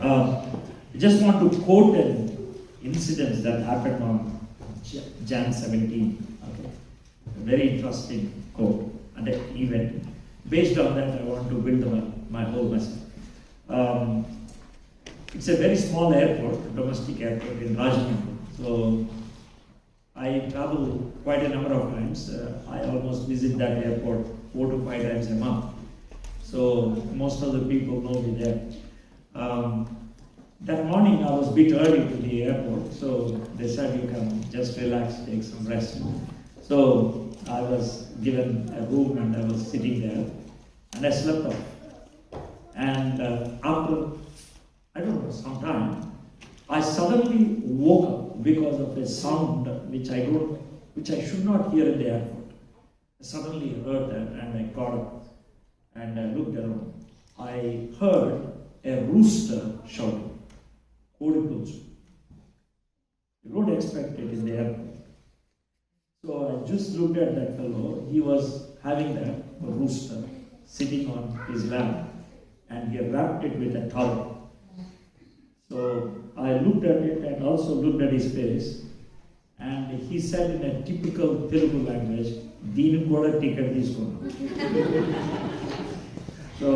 I just want to quote an incident that happened on Jan 17. Okay. A very interesting quote and an event. Based on that, I want to build my whole message. It's a very small airport, domestic airport in Rajahmundry. So I travel quite a number of times. I almost visit that airport 4 to 5 times a month. So most of the people know me there. That morning I was a bit early to the airport, so they said you can just relax, take some rest. So I was given a room and I was sitting there and I slept off. And after, I don't know, some time, I suddenly woke up because of a sound which I should not hear in the airport. I suddenly heard that and I got up and I looked around. I heard a rooster shouting. You don't expect it in the airport. So I just looked at that fellow. He was having that rooster sitting on his lap and he wrapped it with a towel. So I looked at it and also looked at his face, and he said in a typical Telugu language, "Deenu kuda ticket teeskunnam." So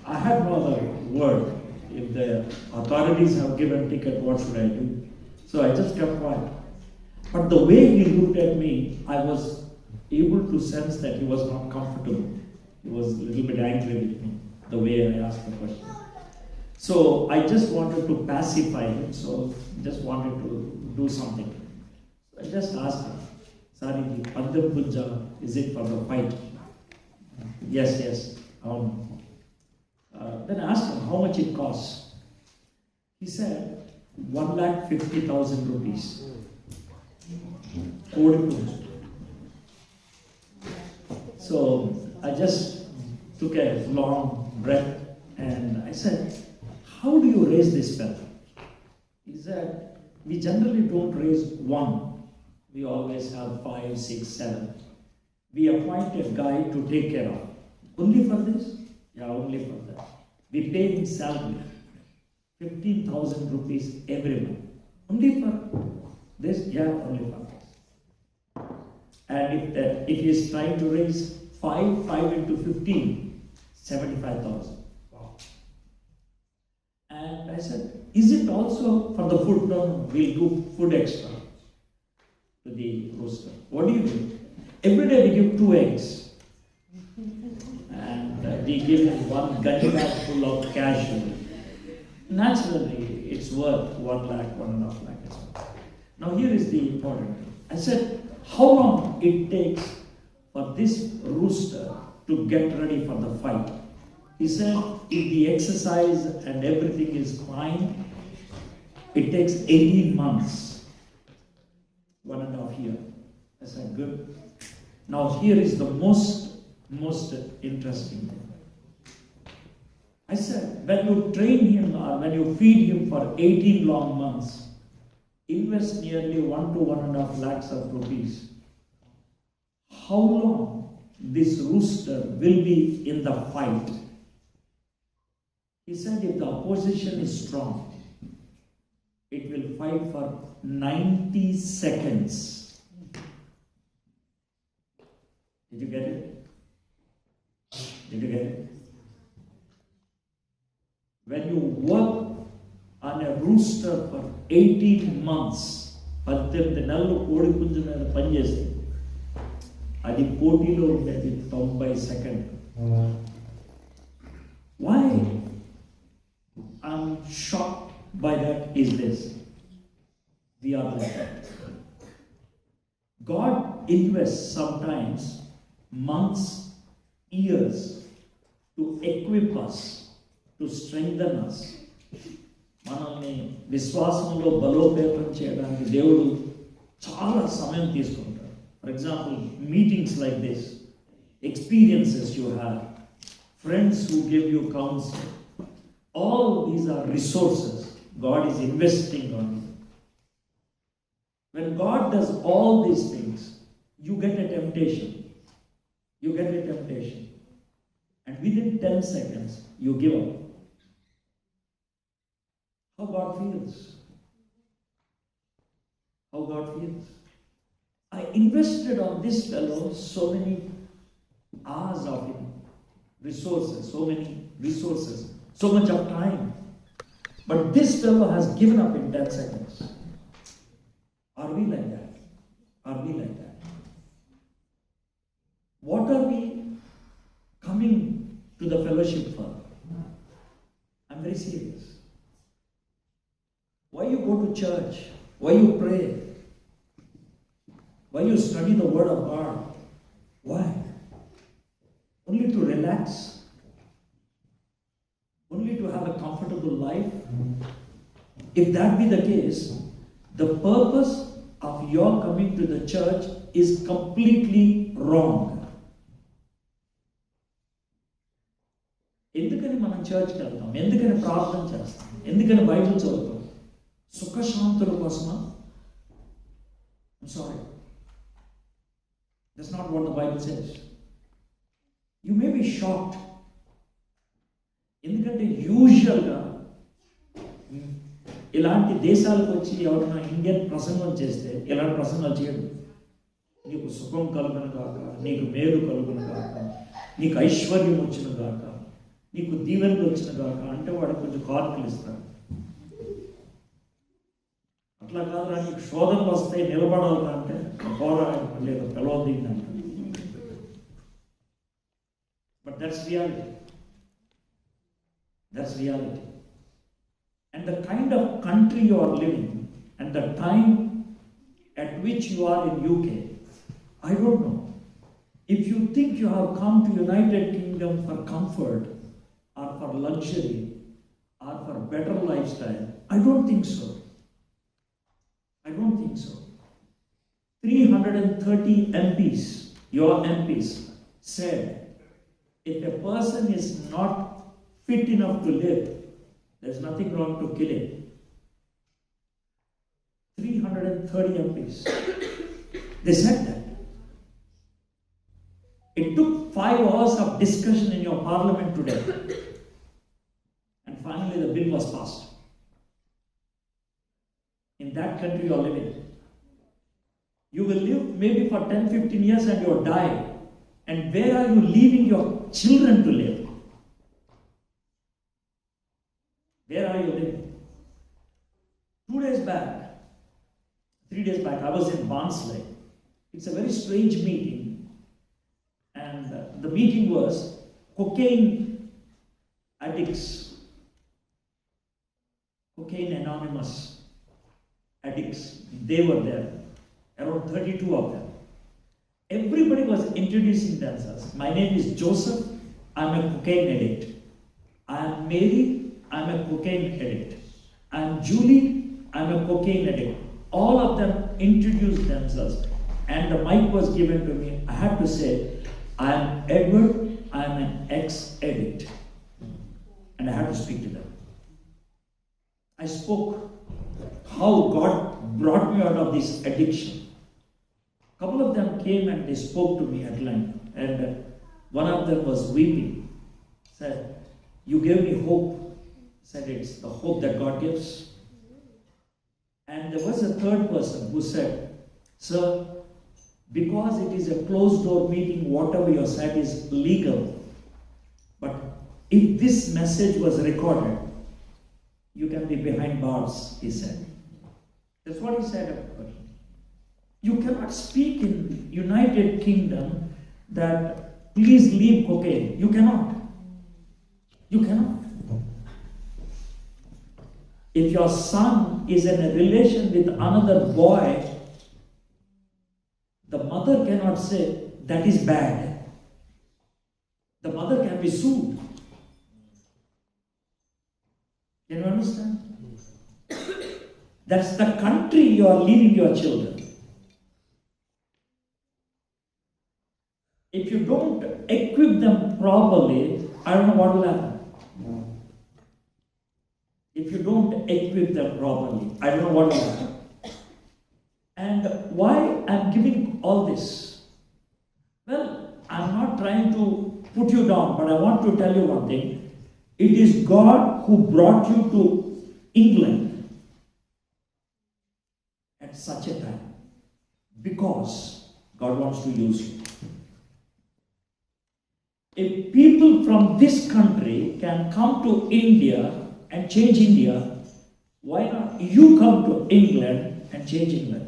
I had no other word. If the authorities have given ticket, what should I do? So I just kept quiet. But the way he looked at me, I was able to sense that he was not comfortable. He was a little bit angry with me, the way I asked the question. So I just wanted to pacify him, so just wanted to do something. So I just asked him, "Sorry, the Pandam Puja, is it for the fight?" Yes. Then I asked him how much it costs. He said 1,50,000 rupees. So I just took a long breath and I said, "How do you raise this fellow?" He said, "We generally don't raise one. We always have 5, 6, 7. We appoint a guy to take care of. Only for this? Yeah, only for that. We pay him salary, 15,000 rupees every month. Only for this? Yeah, only for this. And if he is trying to raise 5 into 15, 75,000. Wow. And I said, "Is it also for the food?" No, we'll do food extra to the rooster. What do you do? Every day we give 2 eggs. We give him 1 gunny bag full of cash. Naturally, it's worth 1 lakh, 1.5 lakh. Now here is the important thing. I said, how long it takes for this rooster to get ready for the fight? He said, if the exercise and everything is fine, it takes 18 months, 1.5 years. I said, good. Now here is the most interesting thing. I said, when you train him or when you feed him for 18 long months, invest nearly 1 to 1.5 lakhs of rupees. How long this rooster will be in the fight? He said, if the opposition is strong, it will fight for 90 seconds. Did you get it? Did you get it? When you work on a rooster for 18 months, 18 నెలలు కోడి పుంజు మీద పనిచేస్తే అది పోటీలో ఉండేది 90 second. Why I'm shocked by that is this. We are like that. God invests sometimes months, years to equip us, to strengthen us. మనల్ని విశ్వాసంలో బలోపేతం చేయడానికి దేవుడు చాలా సమయం తీసుకుంటాడు. For example, meetings like this, experiences you have, friends who give you counsel, all these are resources God is investing on you. When God does all these things, you get a temptation. And within 10 seconds, you give up. How God feels. How God feels. I invested on this fellow so many hours of resources, so many resources, so much of time. But this fellow has given up in 10 seconds. Are we like that? Are we like that? What are we coming to the fellowship for? I'm very serious. Why you go to church? Why you pray? Why you study the Word of God? Why? Only to relax? Only to have a comfortable life? If that be the case, the purpose of your coming to the church is completely wrong. ఎందుకని మనం చర్చ్కి వెళ్తాం? ఎందుకని ప్రార్థన చేస్తాం? ఎందుకని Bible చదువుతాం? సుఖశాంతుల కోసమా? I'm sorry. That's not what the Bible says. You may be shocked. ఎందుకంటే యూజువల్గా ఇలాంటి దేశాలకు వచ్చి ఎవరైనా ఇండియన్ ప్రసంగం చేస్తే ఇలాంటి ప్రసంగాలు చేయడు. నీకు సుఖం కలుగును కాక, నీకు మేలు కలుగును కాక, నీకు ఐశ్వర్యం వచ్చిన కాక, నీకు దీవెనలు వచ్చిన కాక అంటే వాడికి కొంచెం కార్కులు ఇస్తాడు. అట్లా కాదురా, నీకు శోధనలు వస్తాయి నిలబడాలరా అంటే పోరాడు లేదు పిలవద్దు అంటే. But that's reality. That's reality. And the kind of country you are living and the time at which you are in UK, I don't know. If you think you have come to United Kingdom for comfort or for luxury or for better lifestyle, I don't think so. I don't think so. 330 MPs, your MPs, said if a person is not fit enough to live, there's nothing wrong to kill him. 330 MPs. They said that. It took 5 hours of discussion in your parliament today. And finally the bill was passed. In that country you are living. You will live maybe for 10-15 years and you will die. And where are you leaving your children to live? Where are you living? 2 days back, 3 days back, I was in Barnsley. It's a very strange meeting. And the meeting was cocaine addicts, cocaine anonymous addicts. They were there, around 32 of them. Everybody was introducing themselves. My name is Joseph. I'm a cocaine addict. I'm Mary. I'm a cocaine addict. I'm Julie. I'm a cocaine addict. All of them introduced themselves. And the mic was given to me. I had to say, I'm Edward. I'm an ex-addict. And I had to speak to them. I spoke how God brought me out of this addiction. A couple of them came and they spoke to me at length. And one of them was weeping. Said, you gave me hope. Said it's the hope that God gives. And there was a third person who said, sir, because it is a closed door meeting, whatever you said is legal. But if this message was recorded, you can be behind bars, he said. That's what he said. You cannot speak in United Kingdom that please leave cocaine. You cannot. You cannot. If your son is in a relation with another boy, the mother cannot say that is bad. The mother can be sued. Can you understand? That's the country you are leaving your children. If you don't equip them properly, I don't know what will happen. If you don't equip them properly, I don't know what will happen. And why I'm giving all this? Well, I'm not trying to put you down, but I want to tell you one thing. It is God who brought you to England at such a time because God wants to use you. If people from this country can come to India and change India, why not you come to England and change England?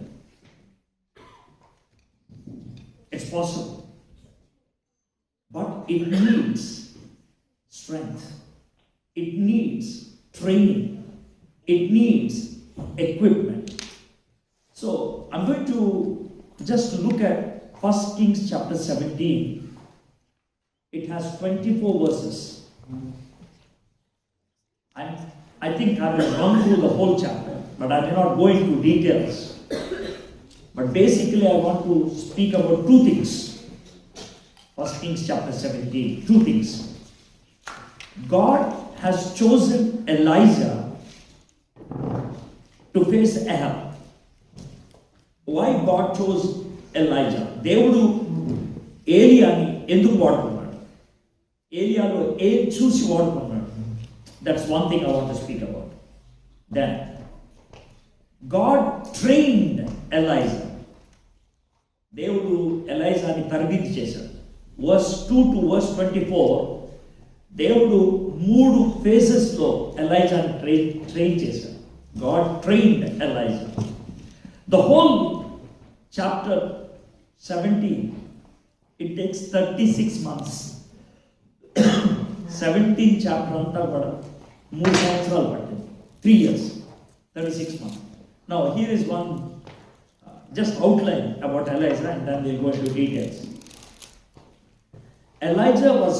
It's possible. But it needs strength. It needs training. It needs equipment. So I'm going to just look at 1 Kings chapter 17. It has 24 verses. And I think I will run through the whole chapter, but I may not go into details. But basically I want to speak about two things. 1 Kings chapter 17, two things. God has chosen Elijah to face Ahab. Why God chose Elijah? దేవుడు ఏలియాని ఎందుకు వాడుకున్నాడు? ఏలియాలో ఏం చూసి వాడుకున్నాడు? That's one thing I want to speak about. Then, God trained Elijah. దేవుడు ఎలైజాని తరబితి చేశాడు. Verse 2 to verse 24, దేవుడు 3 ఫేజెస్లో ఎలైజాని train చేశాడు. God trained Elijah. The whole chapter 17, it takes 36 months. 17 chapter అంతా కూడా 3 సంవత్సరాలు పట్టింది. 3 years, 36 months. Now here is one just outline about Elijah and then we'll go into details. Elijah was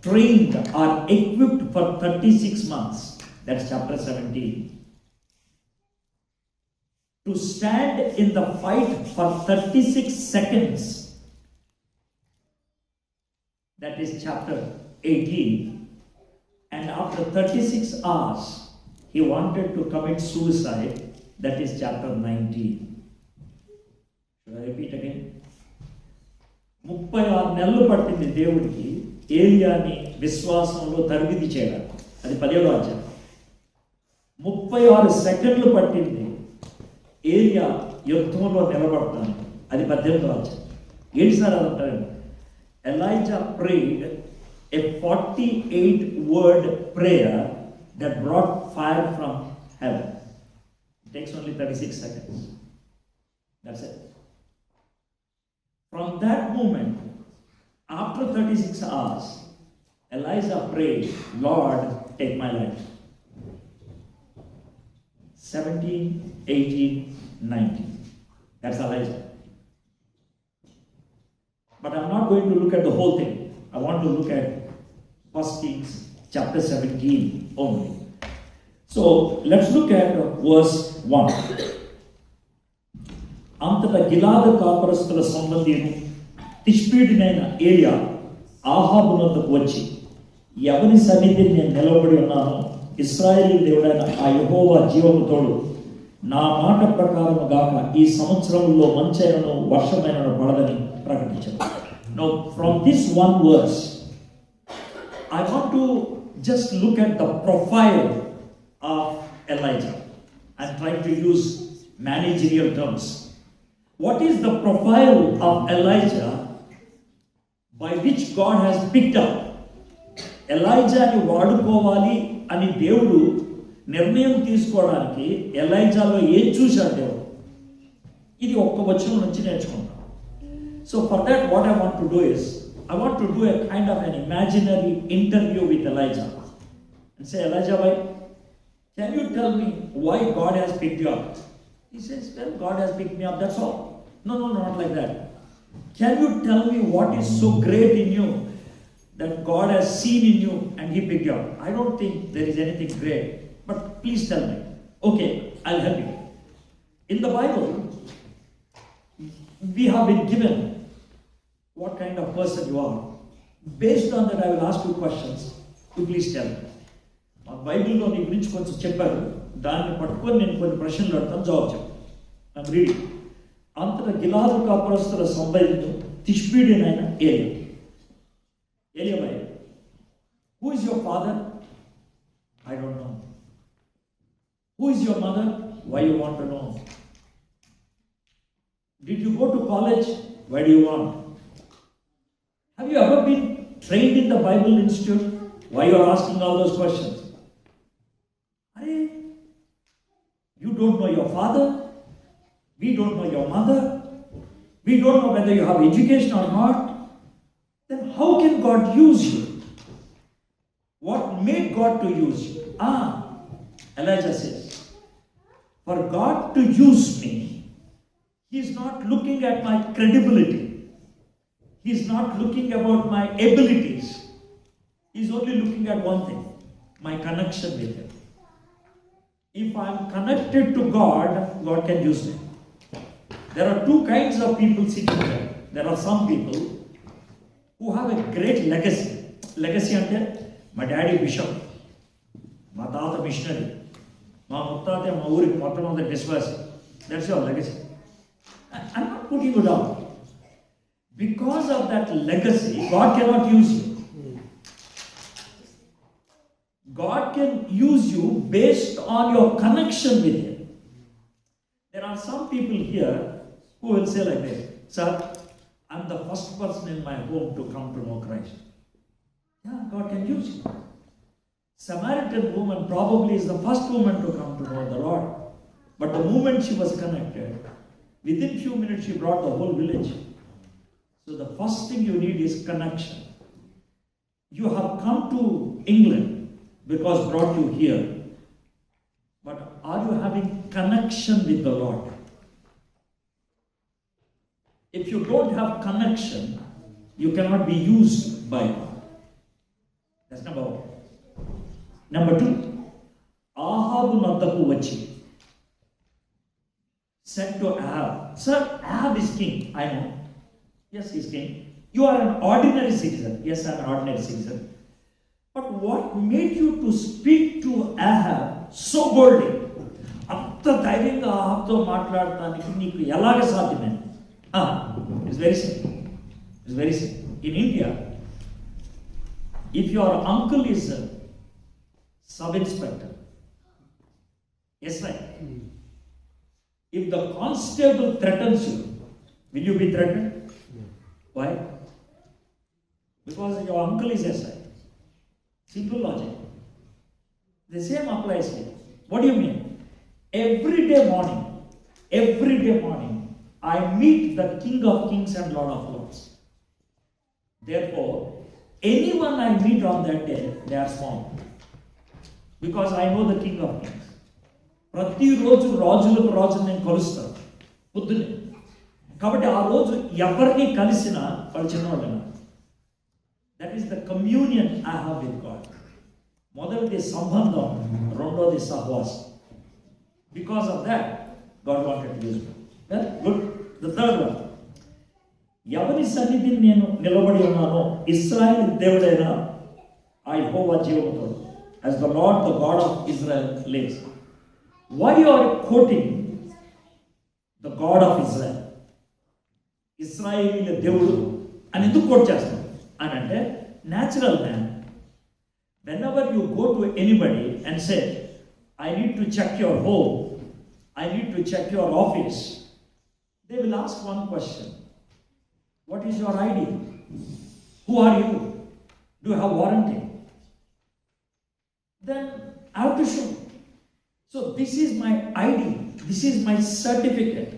trained or equipped for 36 months. That's chapter 17. To stand in the fight for 36 seconds. That is chapter 18. And after 36 hours, he wanted to commit suicide. That is chapter 19. Should I repeat again? 36 నెలలు పట్టింది దేవుడికి ఏలియాని విశ్వాసంలో తరబితి చేయడానికి. అది 17వ అధ్యాయం. 36 సెకండ్లు పట్టింది ఏలియా యుద్ధంలో నిలబడతాను. అది 18వ అధ్యాయం. ఏంటి sir అదంటారు? Elijah prayed a 48-word prayer that brought fire from heaven. It takes only 36 seconds. That's it. From that moment, after 36 hours, Elijah prayed, Lord, take my life. 17, 18, 19. That's Elijah. But I'm not going to look at the whole thing. I want to look at 1 Kings chapter 17 only. So let's look at verse 1. అంతటా గిలాదు కాపురస్తుల సంబంధిను తిష్బీయుడైన ఏలియా ఆహాబునొద్దకు వచ్చి, ఎవని సన్నిధిని నేను నిలబడి ఉన్నానో ఇశ్రాయేలు దేవుడైన ఆ యెహోవా జీవము తోడు, నా మాట ప్రకారము గాక ఈ సంవత్సరంలో మంచైనను వర్షమైనను పడదని ప్రకటించాను. Now from this one verse, I want to just look at the profile of Elijah and try to use managerial terms. What is the profile of Elijah by which God has picked up? ఎలైజాని వాడుకోవాలి అని దేవుడు నిర్ణయం తీసుకోవడానికి ఎలైజాలో ఏం చూశాడు దేవుడు? ఇది ఒక్క వచనం నుంచి నేర్చుకుంటాం. So for that what I want to do is, I want to do a kind of an imaginary interview with Elijah and say, Elijah, can you tell me why God has picked you up? He says, well, God has picked me up, that's all. No, not like that. Can you tell me what is so great in you that God has seen in you and he picked you up? I don't think there is anything great, but please tell me. Okay, I'll help you. In the Bible, we have been given what kind of person you are. Based on that, I will ask you questions. You please tell me. మా బైబిల్లో నీ గురించి కొంచెం చెప్పారు, దాన్ని పట్టుకొని నేను కొన్ని ప్రశ్నలు అడతాను, జవాబు చెప్పు. I'm reading. అంతటా గిలాదు కాపురస్తుల సంబంధించిన తిష్బీయుడైన ఏలియా, who is your father? I don't know. Who is your mother? Why you want to know? Did you go to college? Why do you want? Have you ever been trained in the Bible Institute? Why you are asking all those questions? Hey, you don't know your father. We don't know your mother. We don't know whether you have education or not. Then how can God use you? What made God to use you? Elijah says, for God to use me, He is not looking at my credibility. He is not looking about my abilities. He is only looking at one thing, my connection with Him. If I am connected to God, God can use me. There are two kinds of people sitting there. There are some people who have a great legacy. Legacy ante, my daddy bishop, my tata missionary, my muttate ma uri mottam anta viswasi. That's your legacy. I'm not putting you down. Because of that legacy, God cannot use you. God can use you based on your connection with Him. There are some people here who will say like this, sir, I'm the first person in my home to come to know Christ. Yeah, God can use you. Samaritan woman probably is the first woman to come to know the Lord. But the moment she was connected, within few minutes she brought the whole village. So the first thing you need is connection. You have come to England because brought you here. But are you having connection with the Lord? If you don't have connection, you cannot be used by God. That's number one. Number two, Ahabu Nadaku Vachi said to Ahab, sir, Ahab is king. I know. Yes, he is king. You are an ordinary citizen. Yes, I am an ordinary citizen. But what made you to speak to Ahab so boldly? అంత ధైర్యంగా ఆహాబ్తో మాట్లాడటానికి నీకు ఎలాగ సాధ్యమైంది? It's very simple. It's very simple. In India, if your uncle is a sub-inspector, yes, right? If the constable threatens you, will you be threatened? Why? Because your uncle is SI. Simple logic. The same applies here. What do you mean? Every day morning, I meet the King of Kings and Lord of Lords. Therefore, anyone I meet on that day, they are small. Because I know the King of Kings. ప్రతిరోజు రాజులకు రాజును నేను కలుస్తాను పొద్దున్నే. కాబట్టి ఆ రోజు ఎవరిని కలిసినా వాళ్ళు చిన్నవాళ్ళైనా. That is the communion I have with God. మొదటిది సంబంధం, రెండోది సహవాసం. Because of that God wanted to use me. Good. The third one, ఎవరి సన్నిధిని నేను నిలబడి ఉన్నానో, ఇశ్రాయేలు దేవుడైన ఆ యెహోవా జీవముతో, as the Lord, the God of Israel lives. Why you are quoting the God of Israel? ఇశ్రాయేలీల దేవుడు అని ఎందుకు కోట్ చేస్తాం అని అంటే, natural man, whenever you go to anybody and say, I need to check your home, I need to check your office, they will ask one question. What is your ID? Who are you? Do you have warranty? Then I have to show. So this is my ID. This is my certificate.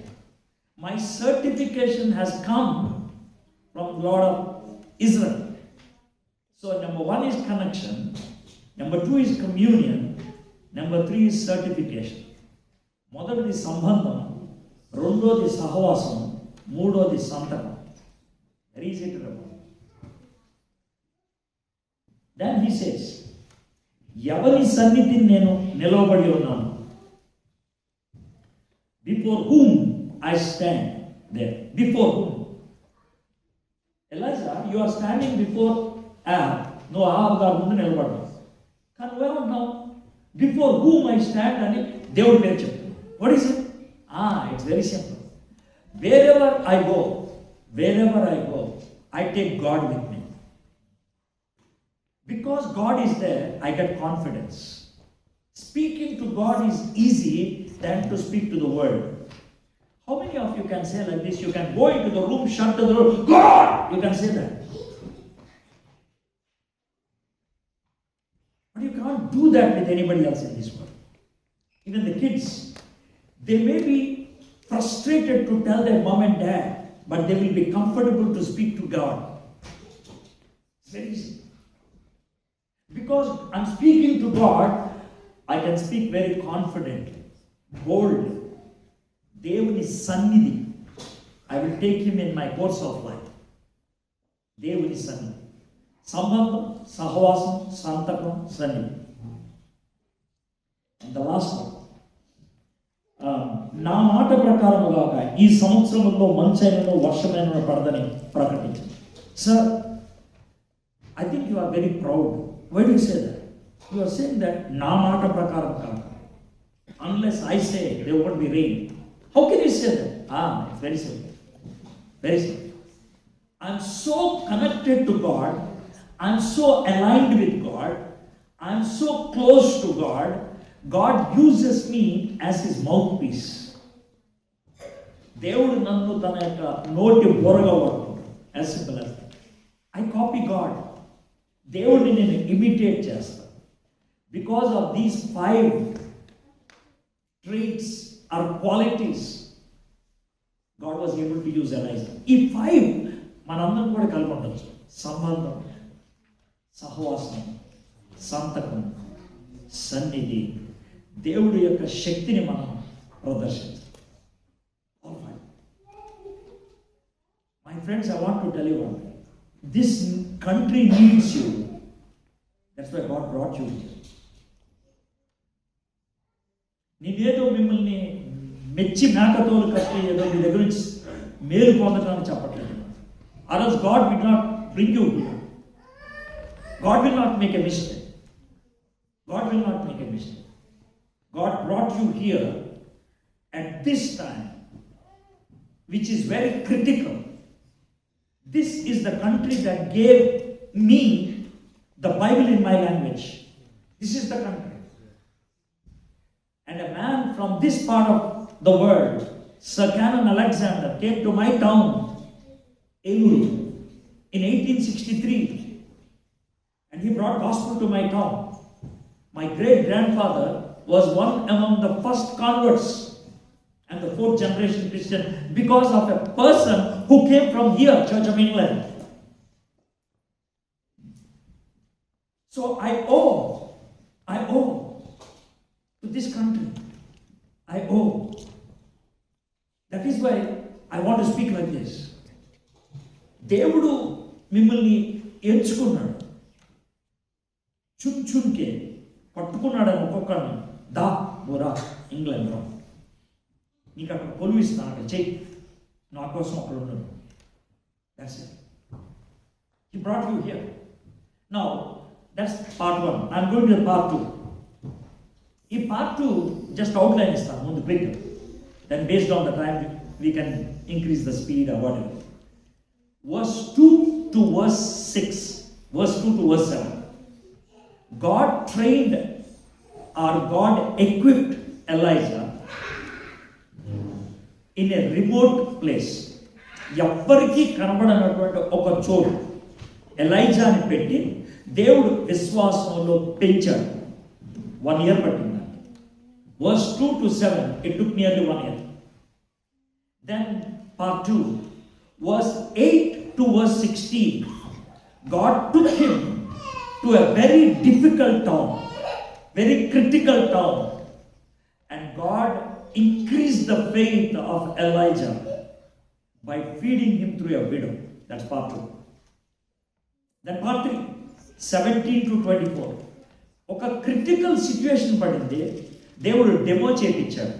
My certification has come from the Lord of Israel. So number one is connection. Number two is communion. Number three is certification. మొదటిది సంబంధం, రెండోది సహవాసం, మూడోది సంతకం. Very easy to remember. Then he says, ఎవరి సన్నిధిని నేను నిలవబడి ఉన్నాను, before whom I stand there. Before whom? Elijah, you are standing before Ahab. No, Ahab గారి ముందు నిలబడ్డావు. కానీ నువ్వేమంటున్నావు? Before whom I stand అని దేవుడి పేరు చెప్తాను. What is it? It's very simple. Wherever I go, I take God with me. Because God is there, I get confidence. Speaking to God is easy than to speak to the world. How many of you can say like this? You can go into the room, shut the door, God! You can say that. But you can't do that with anybody else in this world. Even the kids, they may be frustrated to tell their mom and dad, but they will be comfortable to speak to God. It's very easy. Because I'm speaking to God, I can speak very confidently, boldly. దేవుని సన్నిధి, I will take him in my course of life. దేవుని సన్నిధి, సంబంధం, సహవాసం, సంతకం, సన్నిధి. And the last one, నా మాట ప్రకారముగాక ఈ సంవత్సరంలో మంచైనను వర్షమైనను పడదని ప్రకటించింది. Sir, I think you are very proud. Why do you say that? You are saying that నా మాట ప్రకారం కాక. Unless I say there won't be rain. How can you say that? It's very simple. Very simple. I'm so connected to God. I'm so aligned with God. I'm so close to God. God uses me as his mouthpiece. దేవుడు నన్ను తన యొక్క నోటి బొరగా వాడుకుంటాడు. As simple as that. I copy God. దేవుడిని నేను imitate చేస్తాను. Because of these 5 traits or qualities, God was able to use Elijah. ఈ 5 మనందరం కూడా కలిగి ఉండొచ్చు. సంబంధం, సహవాసం, సంతకం, సన్నిధి, దేవుడి యొక్క శక్తిని మనం ప్రదర్శించాలి. My friends, I want to tell you one thing. This country needs you. That's why God brought you here. నేనేదో మిమ్మల్ని మెచ్చి మేకతోలు కట్టి ఏదో మీ దగ్గర నుంచి మేలు పొందడానికి చెప్పట్లేదు. Or else God will not bring you here. God will not make a mistake. God will not make a mistake. God brought you here at this time, which is very critical. This is the country that gave me the Bible in my language. This is the country. And a man from this part of the world, Sir Canon Alexander, came to my town, Eluru, in 1863. And he brought gospel to my town. My great-grandfather was one among the first converts and the 4th generation Christian because of a person who came from here, Church of England. So I owe to this country. I owe. That is why I want to speak like this. దేవుడు మిమ్మల్ని ఎంచుకున్నాడు. చుంచున్కే పట్టుకున్నాడని ఒక్కొక్కరిని దా Bora England రా, నీకు అక్కడ కొలువిస్తాను, అక్కడ చెయ్యి, నా కోసం అక్కడ ఉన్నాడు. That's it. He brought you here. Now, that's part 1. I'm going to part 2. ఈ part 2 just outline ఇస్తాను ముందు quick. Then based on the time we can increase the speed or whatever. Verse 2 to verse 6. Verse 2 to verse 7. God trained or God equipped Elijah in a remote place. ఎవ్వరికీ కనబడనటువంటి ఒక చోటు ఎలైజాని పెట్టి దేవుడు విశ్వాసంలో పెంచాడు. 1 year పట్టింది. Verse 2 to 7, it took nearly 1 year. Then part 2, verse 8 to verse 16, God took him to a very difficult town, very critical town, and God increased the faith of Elijah by feeding him through a widow. That's part 2. Then part 3, 17 to 24. ఒక critical situation పడింది, దేవుడు demo చేయించాడు.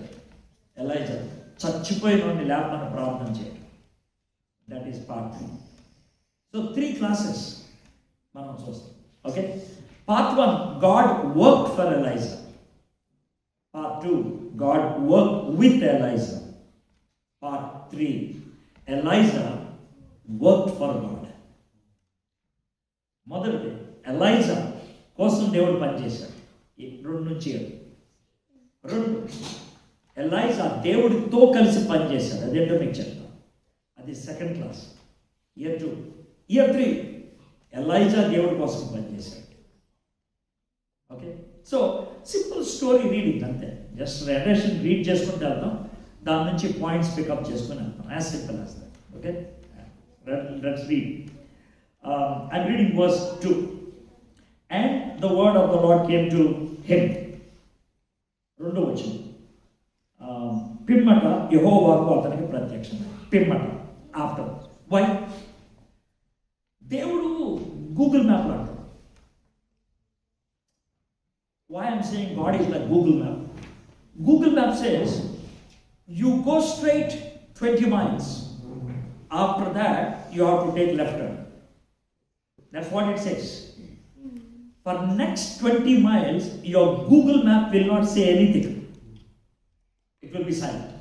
Elijah చచ్చిపోయిన వాడిని లేపమని ప్రార్థన చేయడం. That is part 3. So 3 classes మనం చూస్తాం. Okay, part 1, God work for Elijah. Part 2, God work with Elijah. Part 3, Elijah work for God. మొదటిది ఎలైజా కోసం దేవుడు పనిచేశాడు. 2 నుంచి 7. రెండు, ఎలైజా దేవుడితో కలిసి పనిచేశాడు. అదేంటో మీకు చెప్తాను. అది second class. Year 2. Year 3 Elijah దేవుడి కోసం పనిచేశాడు. Okay, so simple story reading అంతే. జస్ట్ రెడరేషన్ రీడ్ చేసుకుంటూ వెళ్తాం, దాని నుంచి పాయింట్స్ పికప్ చేసుకుని వెళ్తాం. As simple as that. Okay, let's read. I'm reading verse 2. And the word of the Lord came to him. రెండో వచనం. పిమ్మట యెహోవాకు అతనికి ప్రత్యక్షం. పిమ్మట, ఆఫ్టర్. వై? దేవుడు గూగుల్ మ్యాప్లో అంటాడు. Why I'm saying God is like Google Map? Google Map says you go straight 20 miles. After that, you have to take left turn. That's what it says. For next 20 miles, your Google Map will not say anything. It will be silent.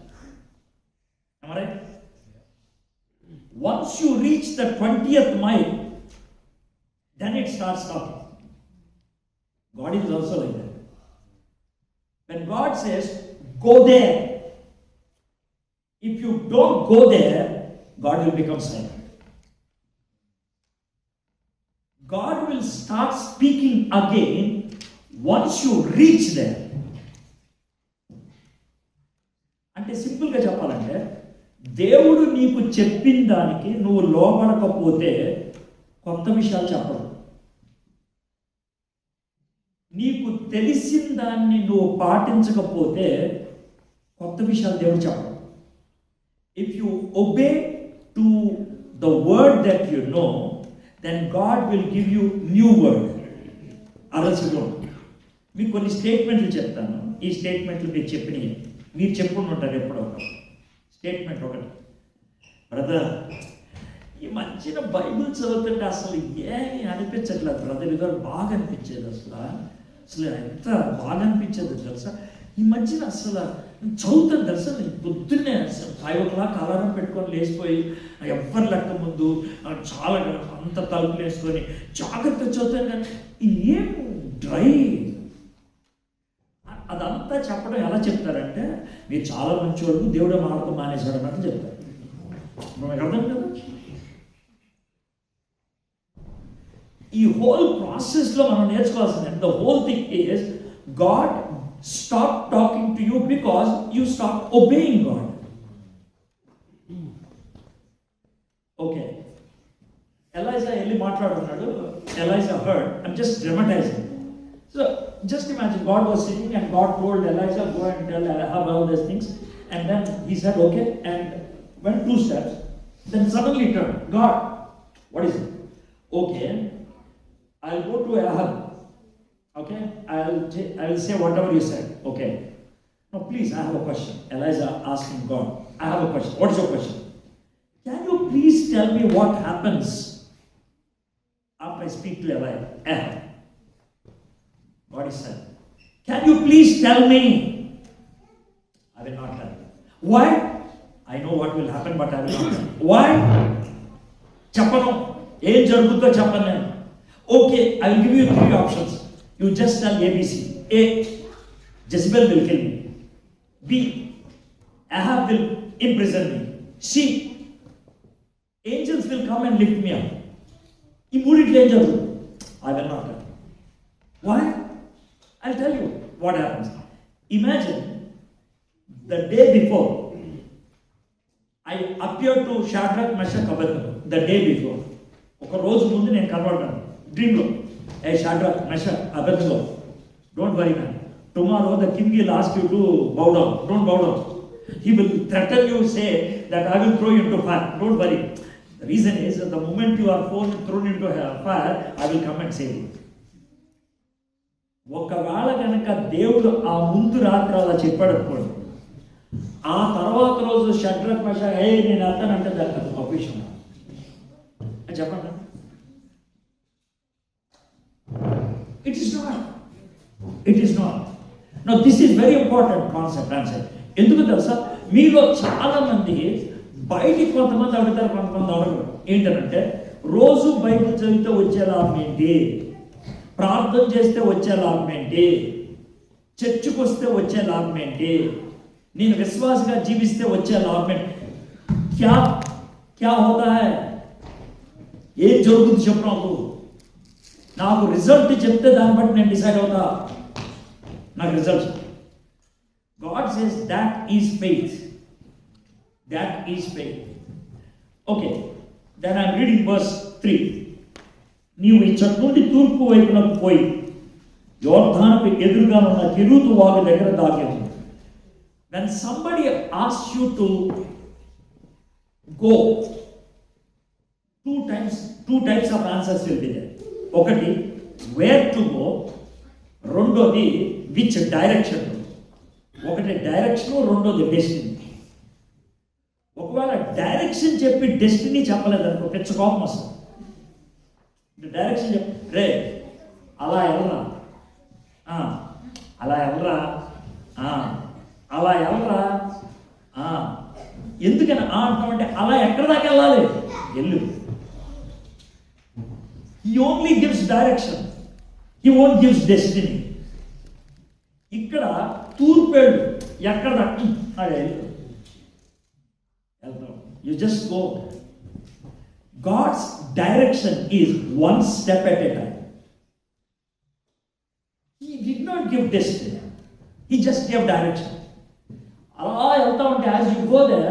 Am I right? Once you reach the 20th mile, then it starts talking. God is also like that. When God says, go there, if you don't go there, God will become silent. God will start speaking again once you reach there. అంటే సింపుల్గా చెప్పాలంటే, దేవుడు నీకు చెప్పిన దానికి నువ్వు లోపడకపోతే కొత్త విషయాలు చెప్పడు. నీకు తెలిసిన దాన్ని నువ్వు పాటించకపోతే కొత్త విషయాలు దేవుడు చెప్పడు. If you obey to the word that you know, then God will give you new word. అలసిలో మీకు కొన్ని స్టేట్మెంట్లు చెప్తాను. ఈ స్టేట్మెంట్లు మీరు చెప్పినవి మీరు చెప్పుకుని ఉంటారు ఎప్పుడో. స్టేట్మెంట్ ఒకటి, బ్రదర్ ఈ మధ్యన బైబిల్ చదువుతుంటే అసలు ఏమి అనిపించట్లేదు బ్రదర్, ఇదో బాగా అనిపించేది. అసలు ఎంత బాగా అనిపించేది తెలుసా, ఈ మధ్యన అసలు చదువుతాను తెలుసా, నేను పొద్దున్నే 5 o'clock అలారం పెట్టుకొని లేచిపోయి ఎవ్వరు లెక్క ముందు చాలా అంత తలుపులు వేసుకొని జాగ్రత్త చదువుతాను. కానీ ఏం డ్రై అదంతా చెప్పడం ఎలా చెప్తారంటే, మీరు చాలా మంచివాడు, దేవుడే మాటతో మానేశాడు అన్నట్టు చెప్తారు. మనకు అర్థం కదా. ఈ హోల్ ప్రాసెస్లో మనం నేర్చుకోవాల్సింది, the whole thing is God stop talking to you because you stop obeying God. Okay, Elijah elli maatladunnadu. Elijah heard. I'm just dramatizing. So just imagine God was sitting and God told Elijah, go and tell Ahab all these things, and then he said okay and went 2 steps, then suddenly turned. God, what is it? Okay, I'll go to Ahab. Okay, I will say whatever you said. Okay. Now please, I have a question. Elijah asking God, I have a question. What is your question? Can you please tell me what happens after I speak to Ahab? God is said, can you please tell me? I will not tell you. Why? I know what will happen, but I will not tell you. Why? Chappano. Em jaruguddo chappanu. Okay, I will give you 3 options. You just tell ABC. A, Jezebel will kill me. B, Ahab will imprison me. C, angels will come and lift me up. Immediately angels will. I will not tell. Why? I'll tell you what happens. Imagine the day before I appeared to Shadrach, Meshach, Abednego. The day before. ఒక రోజు ముందు నేను కనబడ్డాను డ్రీమ్లో. Hey Shadrach, Meshach, Abednego, don't worry man. Tomorrow the king will ask you to bow down. Don't bow down. He will threaten you, say that I will throw you into fire. Don't worry. The reason is that the moment you are thrown into fire, I will come and save you. ఒకవేళ కనుక దేవుడు ఆ ముందు రాత్రి అలా చెప్పాడు అనుకోండి, ఆ తర్వాత రోజు షడ్రక్ మెషక్ నేను అర్థనంటే దానికి అది గొప్ప విషయం చెప్పండి. It is not. It is not. Now this is very important concept. Answer. ఎందుకు తెలుసా, మీలో చాలా మంది బయటికి కొంతమంది అడుగుతారు, కొంతమంది అడగరు. ఏంటంటే రోజు బైబిల్ చదివితే వచ్చే లాభం ఏంటి, ప్రార్థన చేస్తే వచ్చే లాభం ఏంటి, చర్చికి వస్తే వచ్చే లాభం ఏంటి? నేను విశ్వాసగా జీవిస్తే వచ్చే లాభం ఏంటి? క్యా క్యా హోతా హై? ఏం జరుగుతుంది చెప్పు నాకు రిజల్ట్ చెప్తే దాన్ని బట్టి నేను డిసైడ్ అవుతా. నాకు result. God says that is faith. That is faith. Okay, then I'm reading verse 3. నీవు ఈ చట్టు నుండి తూర్పు వైపునకు పోయి యోర్దానుకు ఎదురుగా ఉన్న కెరూతు వాగు దగ్గర దాగేది. When somebody asks you to go, two types of answers will be there. ఒకటి where to go, రెండోది which direction. ఒకటి డైరెక్షన్, రెండోది డెస్టినీ. ఒకవేళ డైరెక్షన్ చెప్పి డెస్టినీ చెప్పలేదనుకో పెద్ద కోపం వస్తుంది. డైరెక్షన్ చెప్పి రే అలా ఎవరా, అలా ఎవరా, అలా ఎవరా, ఎందుకని అంటామంటే అలా ఎక్కడ దాకా వెళ్ళాలి వెళ్ళు. He only gives direction. He won't give destiny. ఇక్కడ తూర్పేడు ఎక్కడ అదే వెళ్తాం. You just go. God's direction is one step at a time. He did not give destiny. He just gave direction. అలా వెళ్తా ఉంటే యాజ్ యూ గో దేర్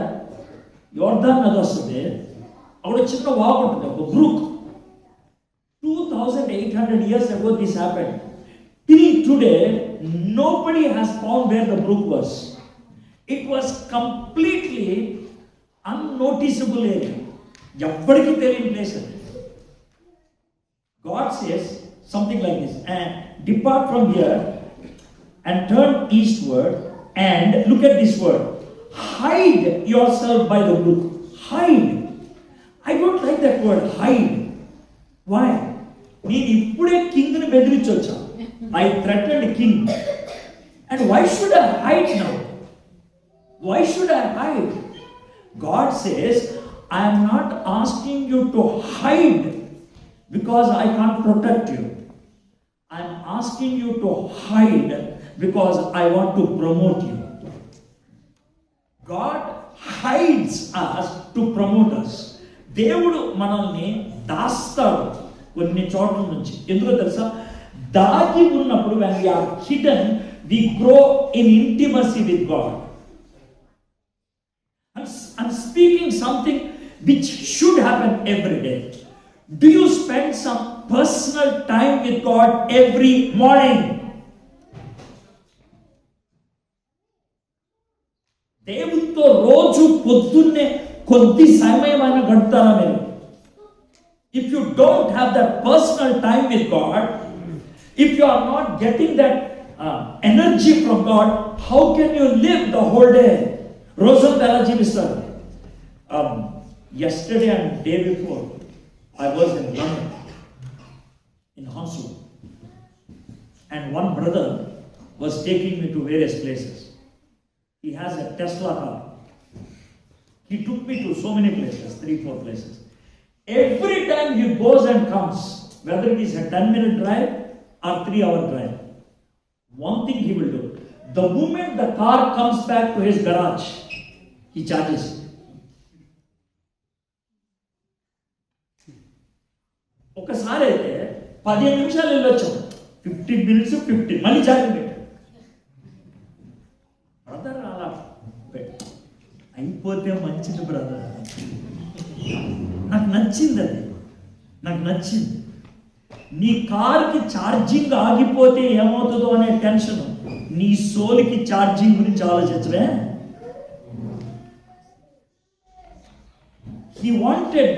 యోర్దాన్ నది వస్తుంది. అక్కడ చిన్న వాగు ఉంటుంది, ఒక Brooke. 2800 years ago this happened. Till today nobody has found where the brook was. It was completely unnoticeable area. ఎప్పటికీ తెలియని place. God says something like this, and depart from here and turn eastward and look at this word, hide yourself by the brook. Hide. I don't like that word, hide. Why? నేను ఇప్పుడే కింగ్ని బెదిరించొచ్చా. I threatened king. And why should I hide now? Why should I hide? God says, I am not asking you to hide because I can't protect you. I am asking you to hide because I want to promote you. God hides us to promote us. దేవుడు మనల్ని దాస్తాడు కొన్ని చోట్ల నుంచి. ఎందుకో తెలుసా? దాగి ఉన్నప్పుడు when we are hidden, we grow in intimacy with God. I'm speaking something which should happen every day. Do you spend some personal time with God every morning? దేవునితో రోజు పొద్దున్నే కొద్ది సమయమైనా గడుపుతారా మీరు? If you don't have that personal time with God, if you are not getting that energy from God, how can you live the whole day? రోజంతా ఎలా జీవిస్తారు? Yesterday and day before, I was in London, in Hounslow, and one brother was taking me to various places. He has a Tesla car. He took me to so many places, 3-4 places. Every time he goes and comes, whether it is a 10-minute drive or 3-hour drive, one thing he will do. The moment the car comes back to his garage, he charges it. ఒకసారి అయితే 15 నిమిషాలు వెళ్ళొచ్చాం, 15 minutes 50 మళ్ళీ charging పెట్టాడు. Brother అలా అయిపోతే మంచిది brother. నాకు నచ్చింది అది, నాకు నచ్చింది. నీ కార్కి ఛార్జింగ్ ఆగిపోతే ఏమవుతుందో అనే టెన్షన్, నీ సోల్కి ఛార్జింగ్ గురించి ఆలోచించలే. He wanted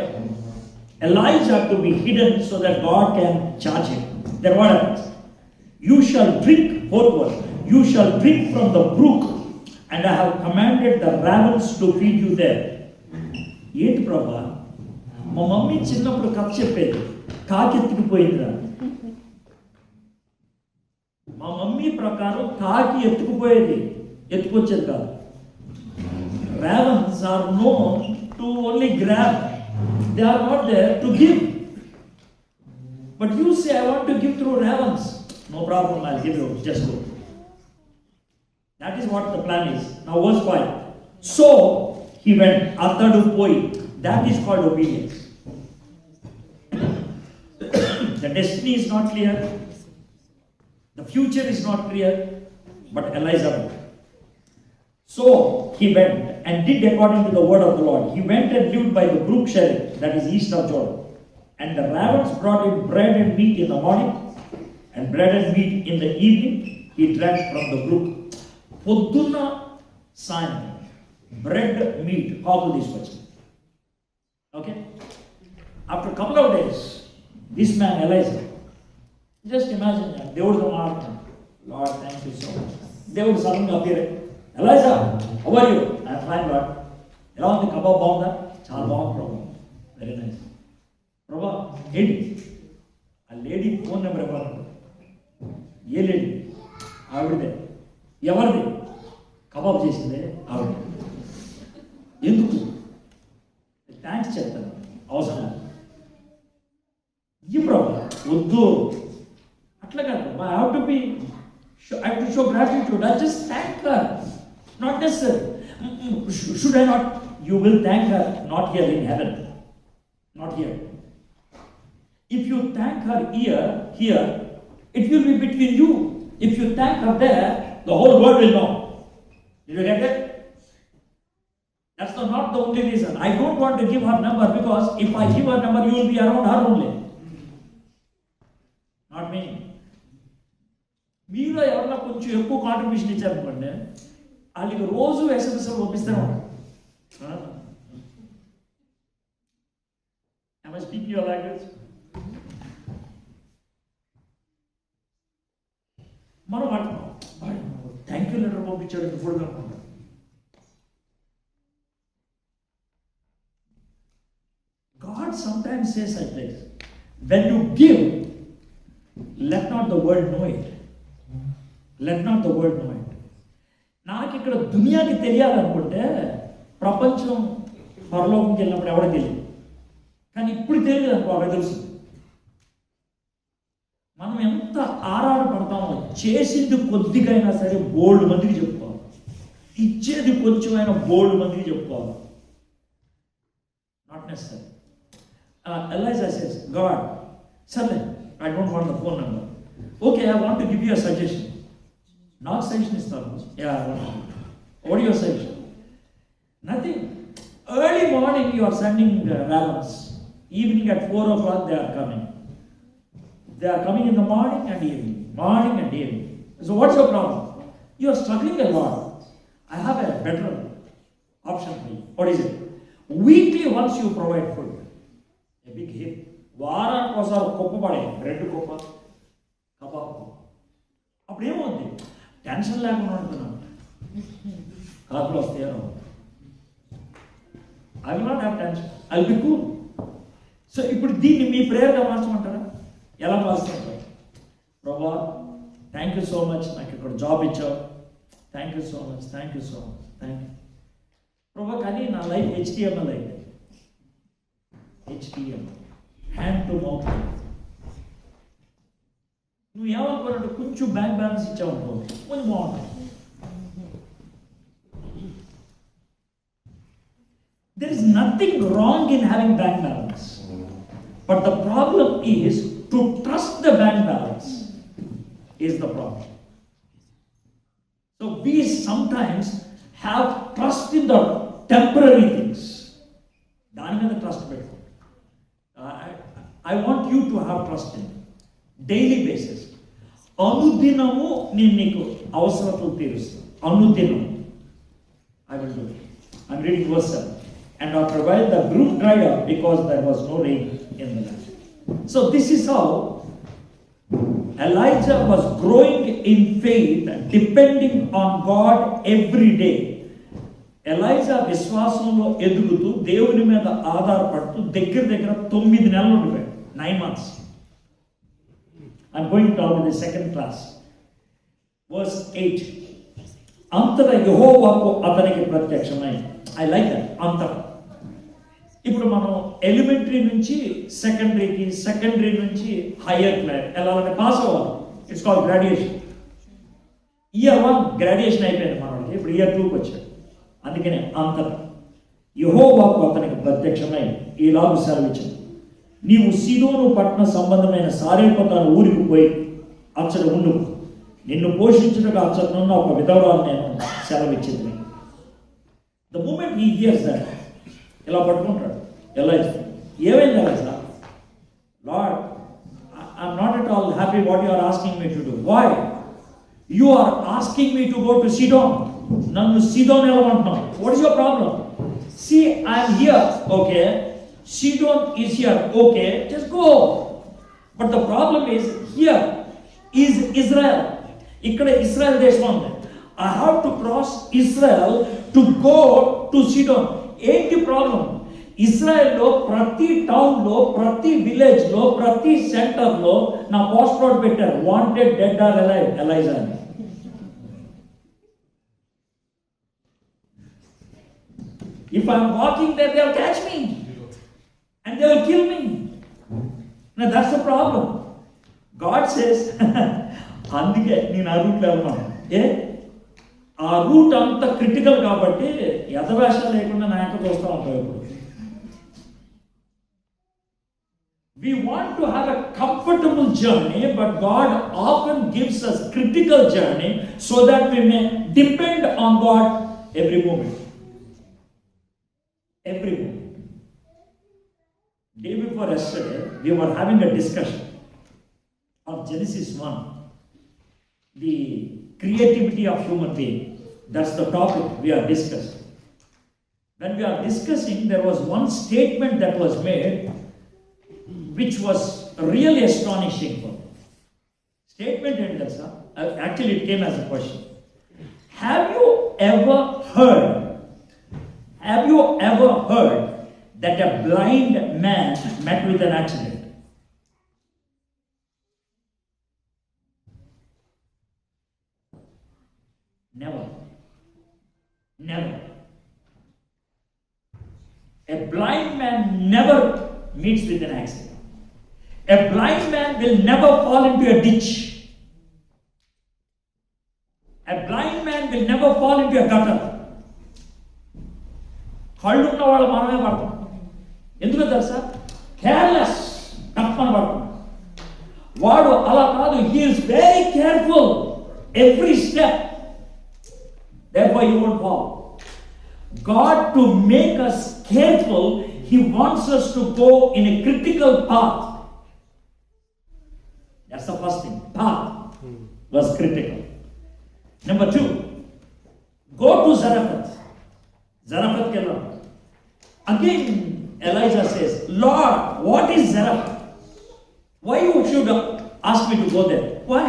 Elijah to be hidden so that God can charge him. Then what happens? You shall drink, fourth verse, you shall drink from the brook, and I have commanded the ravens to feed you there. ఏంటి ప్రభా? మా mummy చిన్నప్పుడు కథ చెప్పేది, కాకెత్తుకుపోయిందిరా. మా mummy ప్రకారం కాకి ఎత్తుకుపోయేది, ఎత్తుకొచ్చేది కాదు. Ravens are known to only grab. They are not there to give. But you say, I want to give through ravens. No problem, I'll give you, just go. That is what the plan is. Now verse 5. So he went, atadu poi. That is called obedience. The destiny is not clear. The future is not clear. But Elijah went. So he went and did according to the word of the Lord. He went and lived by the brook Cherith, that is east of Jordan. And the ravens brought him bread and meat in the morning, and bread and meat in the evening. He drank from the brook. Podduna సాయంత్రం bread meat కాకులు తీసుకొచ్చింది. Okay, after couple of days this man Elijah, just imagine, దేవుడితో మాట్లాడుతున్నాడు. Lord thank you so much. దేవుడు సడన్గా appear, Elijah how are you? I'm fine Lord. ఎలా ఉంది kebab, బాగుందా? చాలా బాగుంది ప్రభా. వెరీ నైస్ ప్రభా. ఏంటి ఆ లేడీ ఫోన్ నెంబర్ ఇవ్వాలంట. ఏ లేడీ? ఆవిడదే. ఎవరిది? కబాబ్ చేసిందే ఆవిడ. ఎందుకు? థ్యాంక్స్ చెప్తాను, అవసరం ఈ ప్రభా. వద్దు, అట్లా కాదు. I have to be, I have to show gratitude. I just thank her, not necessary. Should I not? You will thank her not here in heaven, not here. If you thank her here, it will be between you. If you thank her there, the whole world will know. Did you get that? That's not the only reason. I don't want to give her number, because if I give her number, you will be around her only, not me. మీలో ఎవరన్నా కొంచెం ఎక్కువ contribution ఇచ్చారనుకోండి, వాళ్ళకి రోజు SMS పంపిస్తూనే ఉంటారు. Am I speaking your language? మనం అంటున్నాం, థ్యాంక్ యూ లెటర్ పంపించాడు ఫోన్ అనుకుంటాం. God sometimes says like this, when you give, let not the world know it. Let not the world know it. నాకు ఇక్కడ దునియాకి తెలియాలనుకుంటే ప్రపంచం పరలోకంకి వెళ్ళినప్పుడు ఎవరికి తెలియదు, కానీ ఇప్పుడు తెలియదు అనుకో, అక్కడ తెలుసు. మనం ఎంత ఆరాటపడతామో, చేసింది కొద్దిగైనా సరే బోల్డ్ మందికి చెప్పుకోవాలి, ఇచ్చేది కొంచెమైనా బోల్డ్ మందికి చెప్పుకోవాలి. Not necessary. Elijah says, God, సర్లే, I don't want the phone number. Okay, I want to give you a suggestion. నాకు సజెషన్ ఇస్తాను. What is your suggestion? Nothing. Early morning you are sending ravens. Evening at 4 o'clock they are coming. They are coming in the morning and evening. Morning and evening. So what's your problem? You are struggling a lot. I have a better option for you. What is it? Weekly once you provide food. A big hit. వారానికి ఒకసారి కుప్ప పడే, bread కుప్ప, kebab కుప్ప. అప్పుడు ఏమవుతుంది? Tension లేకుండా ఉంటున్నాను. కాకులు వస్తాయో, I will not have tension. I will be cool. So ఇప్పుడు దీన్ని మీ ప్రేయర్గా మార్చమంటారా? ఎలా మార్చుకుంటారు? ప్రభా, థ్యాంక్ యూ సో మచ్, నాకు ఇక్కడ జాబ్ ఇచ్చావు, thank you so much, thank you so much, thank you ప్రభా. కానీ నా లైఫ్ HTML అయితే, HTML, హ్యాండ్ టు మౌత్. నువ్వు ఏమనుకోనంటే కొంచెం బ్యాంక్ బ్యాలెన్స్ ఇచ్చావు అనుకో, కొంచెం బాగుంటుంది. There is nothing wrong in having bank balance, but the problem is to trust the bank balance is the problem. So we sometimes have trust in the temporary things. దాని మీద trust పెట్టు. I want you to have trust in daily basis. అనుదినము నేను నీకు అవసరతలు తీరుస్తాను. అనుదినం I will do it. I'm reading verse 7. And after a while the brook dried up, because there was no rain in the land. So this is how Elijah was growing in faith, depending on God every day. Elijah విశ్వాసంలో ఎదుగుతూ, దేవుని మీద ఆధారపడుతూ దగ్గర 9 నెలలు ఉండిపోయాడు. 9 months. I'm going down to the second class. Verse 8. అంతటా యెహోవాకు అతనికి ప్రత్యక్షమై. I like that. అంతటా. ఇప్పుడు మనం ఎలిమెంటరీ నుంచి సెకండరీకి, సెకండరీ నుంచి హయ్యర్ క్లాస్ వెళ్ళాలంటే పాస్ అవ్వాలి. It's called graduation. Year 1 graduation అయిపోయింది మనకి, ఇప్పుడు ఇయర్ 2కి వచ్చాడు. అందుకనే అంతరం. యెహోవాకు అతనికి ప్రత్యక్షమై ఈలాగు సెలవిచ్చాడు, నీవు సీదోను పట్టణ సంబంధమైన సారేపతాను ఊరికి పోయి అచ్చట ఉండు, నిన్ను పోషించుటకు అచ్చటనున్న ఒక విధవరాలు నేను సెలవిచ్చింది. The moment he hears that, ఇలా పట్టుకుంటాడు. ఎలా ఏమైంది అలా sir? Lord, I'm not at all happy what you are asking me to do. Why you are asking me to go to Sidon? నన్ను సిడోన్ వెళ్ళమంటున్నావు. What is your problem? See, I am here, okay. Sidon is here, okay. Just go. But the problem is, here is Israel. Ikkada Israel desam undi. I have to cross Israel to go to Sidon. Enti problem? Israel lo prati town lo, prati village lo, prati center lo na post road better wanted, dead or alive, Elijah. If I am walking there, they will catch me and they will kill me. Now that's the problem. God says, అందుకే నేను ఆ రూట్లో వెళ్తాను. ఆ route అంత critical కాబట్టి యథవేషం లేకుండా నా యొక్క చూస్తూ ఉంటాం. ఇప్పుడు we want to have a comfortable journey, but God often gives us critical journey so that we may depend on God every moment. Every moment. Day before yesterday, we were having a discussion on Genesis 1, the creativity of human being. That's the topic we are discussing. When we are discussing, there was one statement that was made which was really astonishing for me. Statement ended, sir. Actually, it came as a question. Have you ever heard that a blind man met with an accident? Never. A blind man never meets with an accident. A blind man will never fall into a ditch. A blind man will never fall into a gutter. కళ్ళు ఉన్న వాళ్ళు మనమే పడతాం. ఎందుకు తెలుసా? Careless, తప్పని పడతాం. వాడు అలా కాదు. He is very careful every step. Therefore you won't fall. God, to make us careful, He wants us to go in a critical path. That's the first thing. Path was critical. Number 2, go to Zarephath. Zarephath ke Lord. Again, Elijah says, Lord, what is Zarephath? Why you should ask me to go there? Why?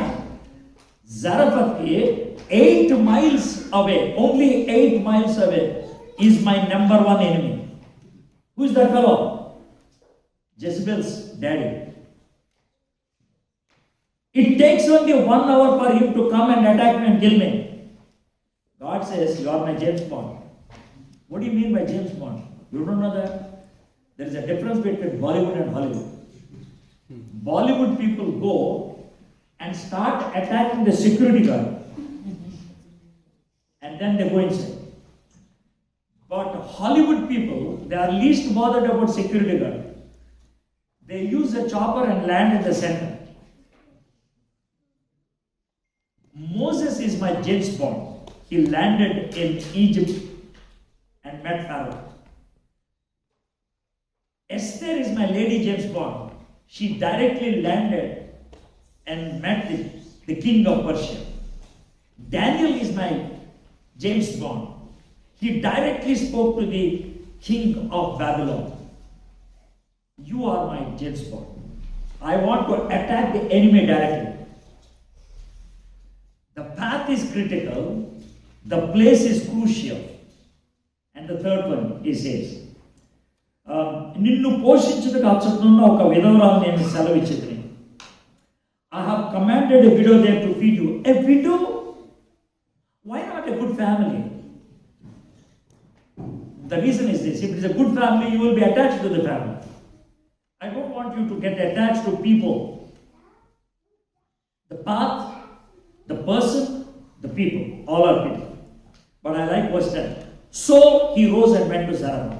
Zarephath is 8 miles away, only 8 miles away, is my number 1 enemy. Who is that fellow? Jezebel's daddy. It takes only 1 hour for him to come and attack me and kill me. God says, you are my James Bond. What do you mean by James Bond? You don't know that? There is a difference between Bollywood and Hollywood. Bollywood people go and start attacking the security guard. And then they go inside. But Hollywood people, they are least bothered about security guard. They use a chopper and land in the center. Moses is my James Bond. He landed in Egypt and met Pharaoh. Esther is my Lady James Bond. She directly landed and met the king of Persia. Daniel is my James Bond. He directly spoke to the king of Babylon. You are my James Bond. I want to attack the enemy directly. The path is critical. The place is crucial. And the third one, he says, నిన్ను పోషించుటకు అచ్చటనున్న ఒక విధవరాలు నేను సెలవిచ్చితిని. I have commanded a widow there to feed you. A widow? Why not a good family? The reason is this: if it is a good family, you will be attached to the family. I don't want you to get attached to people. The path, the person, the people, all are people. But I like verse 10. So he rose and went to Zarephath.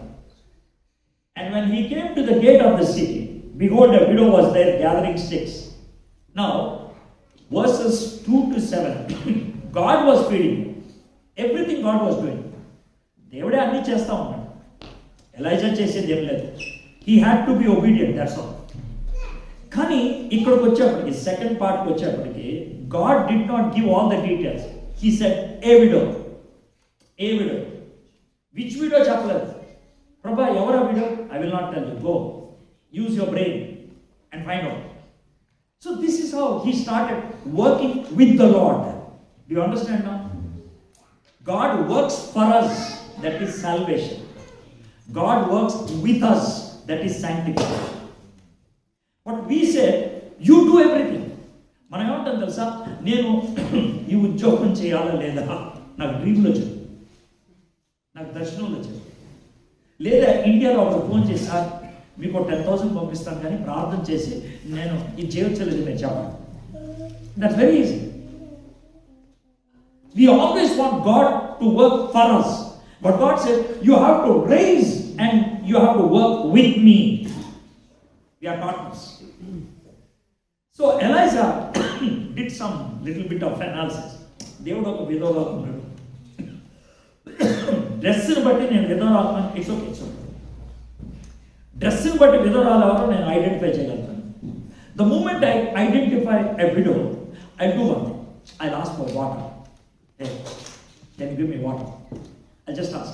And when he came to the gate of the city, behold, a widow was there gathering sticks. Now, verses 2 to 7, God was feeding. Everything God was doing. దేవుడే అన్నీ చేస్తూ ఉన్నాడు. Elijah చేసేది ఏం లేదు. He had to be obedient, that's all. కానీ ఇక్కడికి వచ్చేప్పటికి, సెకండ్ పార్ట్కి వచ్చేప్పటికి, God did not give all the details. He said A widow, A widow, which widow చెప్పలేదు. ప్రభా ఎవరా widow? I will not tell you, go use your brain and find out. So this is how he started working with the lord. Do you understand now? God works for us, that is salvation. God works with us, that is sanctification. But we said, you do everything. మనం ఏమంటాం తెలుసా? నేను ఈ ఉద్యోగం చేయాలా లేదా, నాకు డ్రీమ్లో చెప్పు, నాకు దర్శనంలో చెప్పు. లేదా ఇండియాలో ఒక ఫోన్ చేసి, సార్ మీకు 10,000 పంపిస్తాను కానీ ప్రార్థన చేసి నేను ఇది చేయొచ్చలేదు నేను చెప్పాలి. That's very easy. We always want God to work for us. But God said, you have to raise and you have to work with me. We are partners. So Elijah did some little bit of analysis. దేవుడు ఒక విధవగా ఉన్నాడు. డ్రెస్ని బట్టి నేను విధవరాలు, it's okay, it's okay. డ్రెస్ని బట్టి విధవరాలు ఎవరో నేను ఐడెంటిఫై చేయగలుగుతాను. The moment I identify a widow, I'll do one thing. I'll ask for water. Hey, can you give me water? I'll just ask.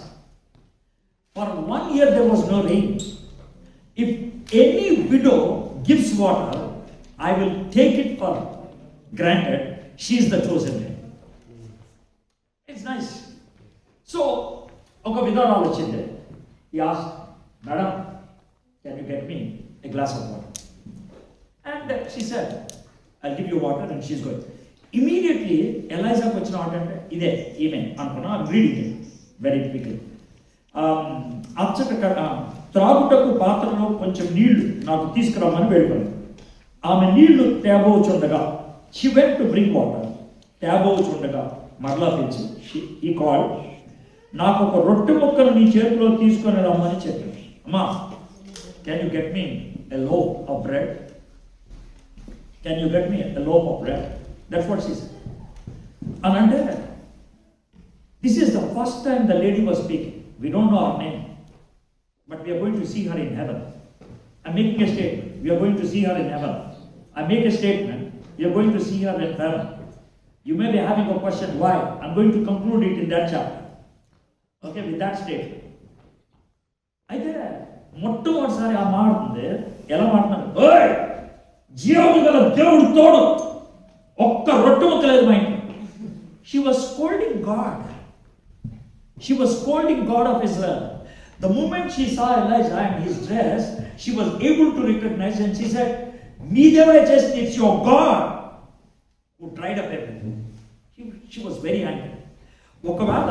For 1 year there was no rain. If any widow gives water, I will take it for granted. She is the chosen one. It's nice. So, oka vidaralu vachindi. He asked, Madam, can you get me a glass of water? And she said, I'll give you water, and she's going. Immediately, Elijah వచ్చిన ఆట అంటే ఇదే, ఈమె అనుకున్నా. Reading it very quickly. అచ్చట త్రాగుటకు పాత్రలో కొంచెం నీళ్లు నాకు తీసుకురామని వేడుకొని, ఆమె నీళ్లు తేబోచుండగా, she went to bring water. తేబోచుండగా మరలా పిలిచి, ఈ కాల్, నాకు ఒక రొట్టె ముక్కను నీ చేతిలో తీసుకొని రమ్మని చెప్పాను. అమ్మా, can you get me a loaf of bread? Can you get me a loaf of bread? That's what she said. And under that, this is the first time the lady was speaking. We don't know her name, but we are going to see her in heaven. I'm making a statement. We are going to see her in heaven. I make a statement. We are going to see her in heaven. You may be having a question, why? I'm going to conclude it in that chapter. Okay, with that statement. అయితే మొట్టమొదటిసారి ఆ మాడుతుంది. ఎలా మాడుతున్నాడు? ఓయ్, జీవము గల దేవుడు తోడు, ఒక్క రొట్టె ముక్క లేదు మా ఇంట్లో. She was scolding God. She was scolding God of Israel. The moment she saw Elijah and his dress, she was able to recognize, and she said, "Me devai just, it's your God who dried up everything." She was very angry. ఒకవేళ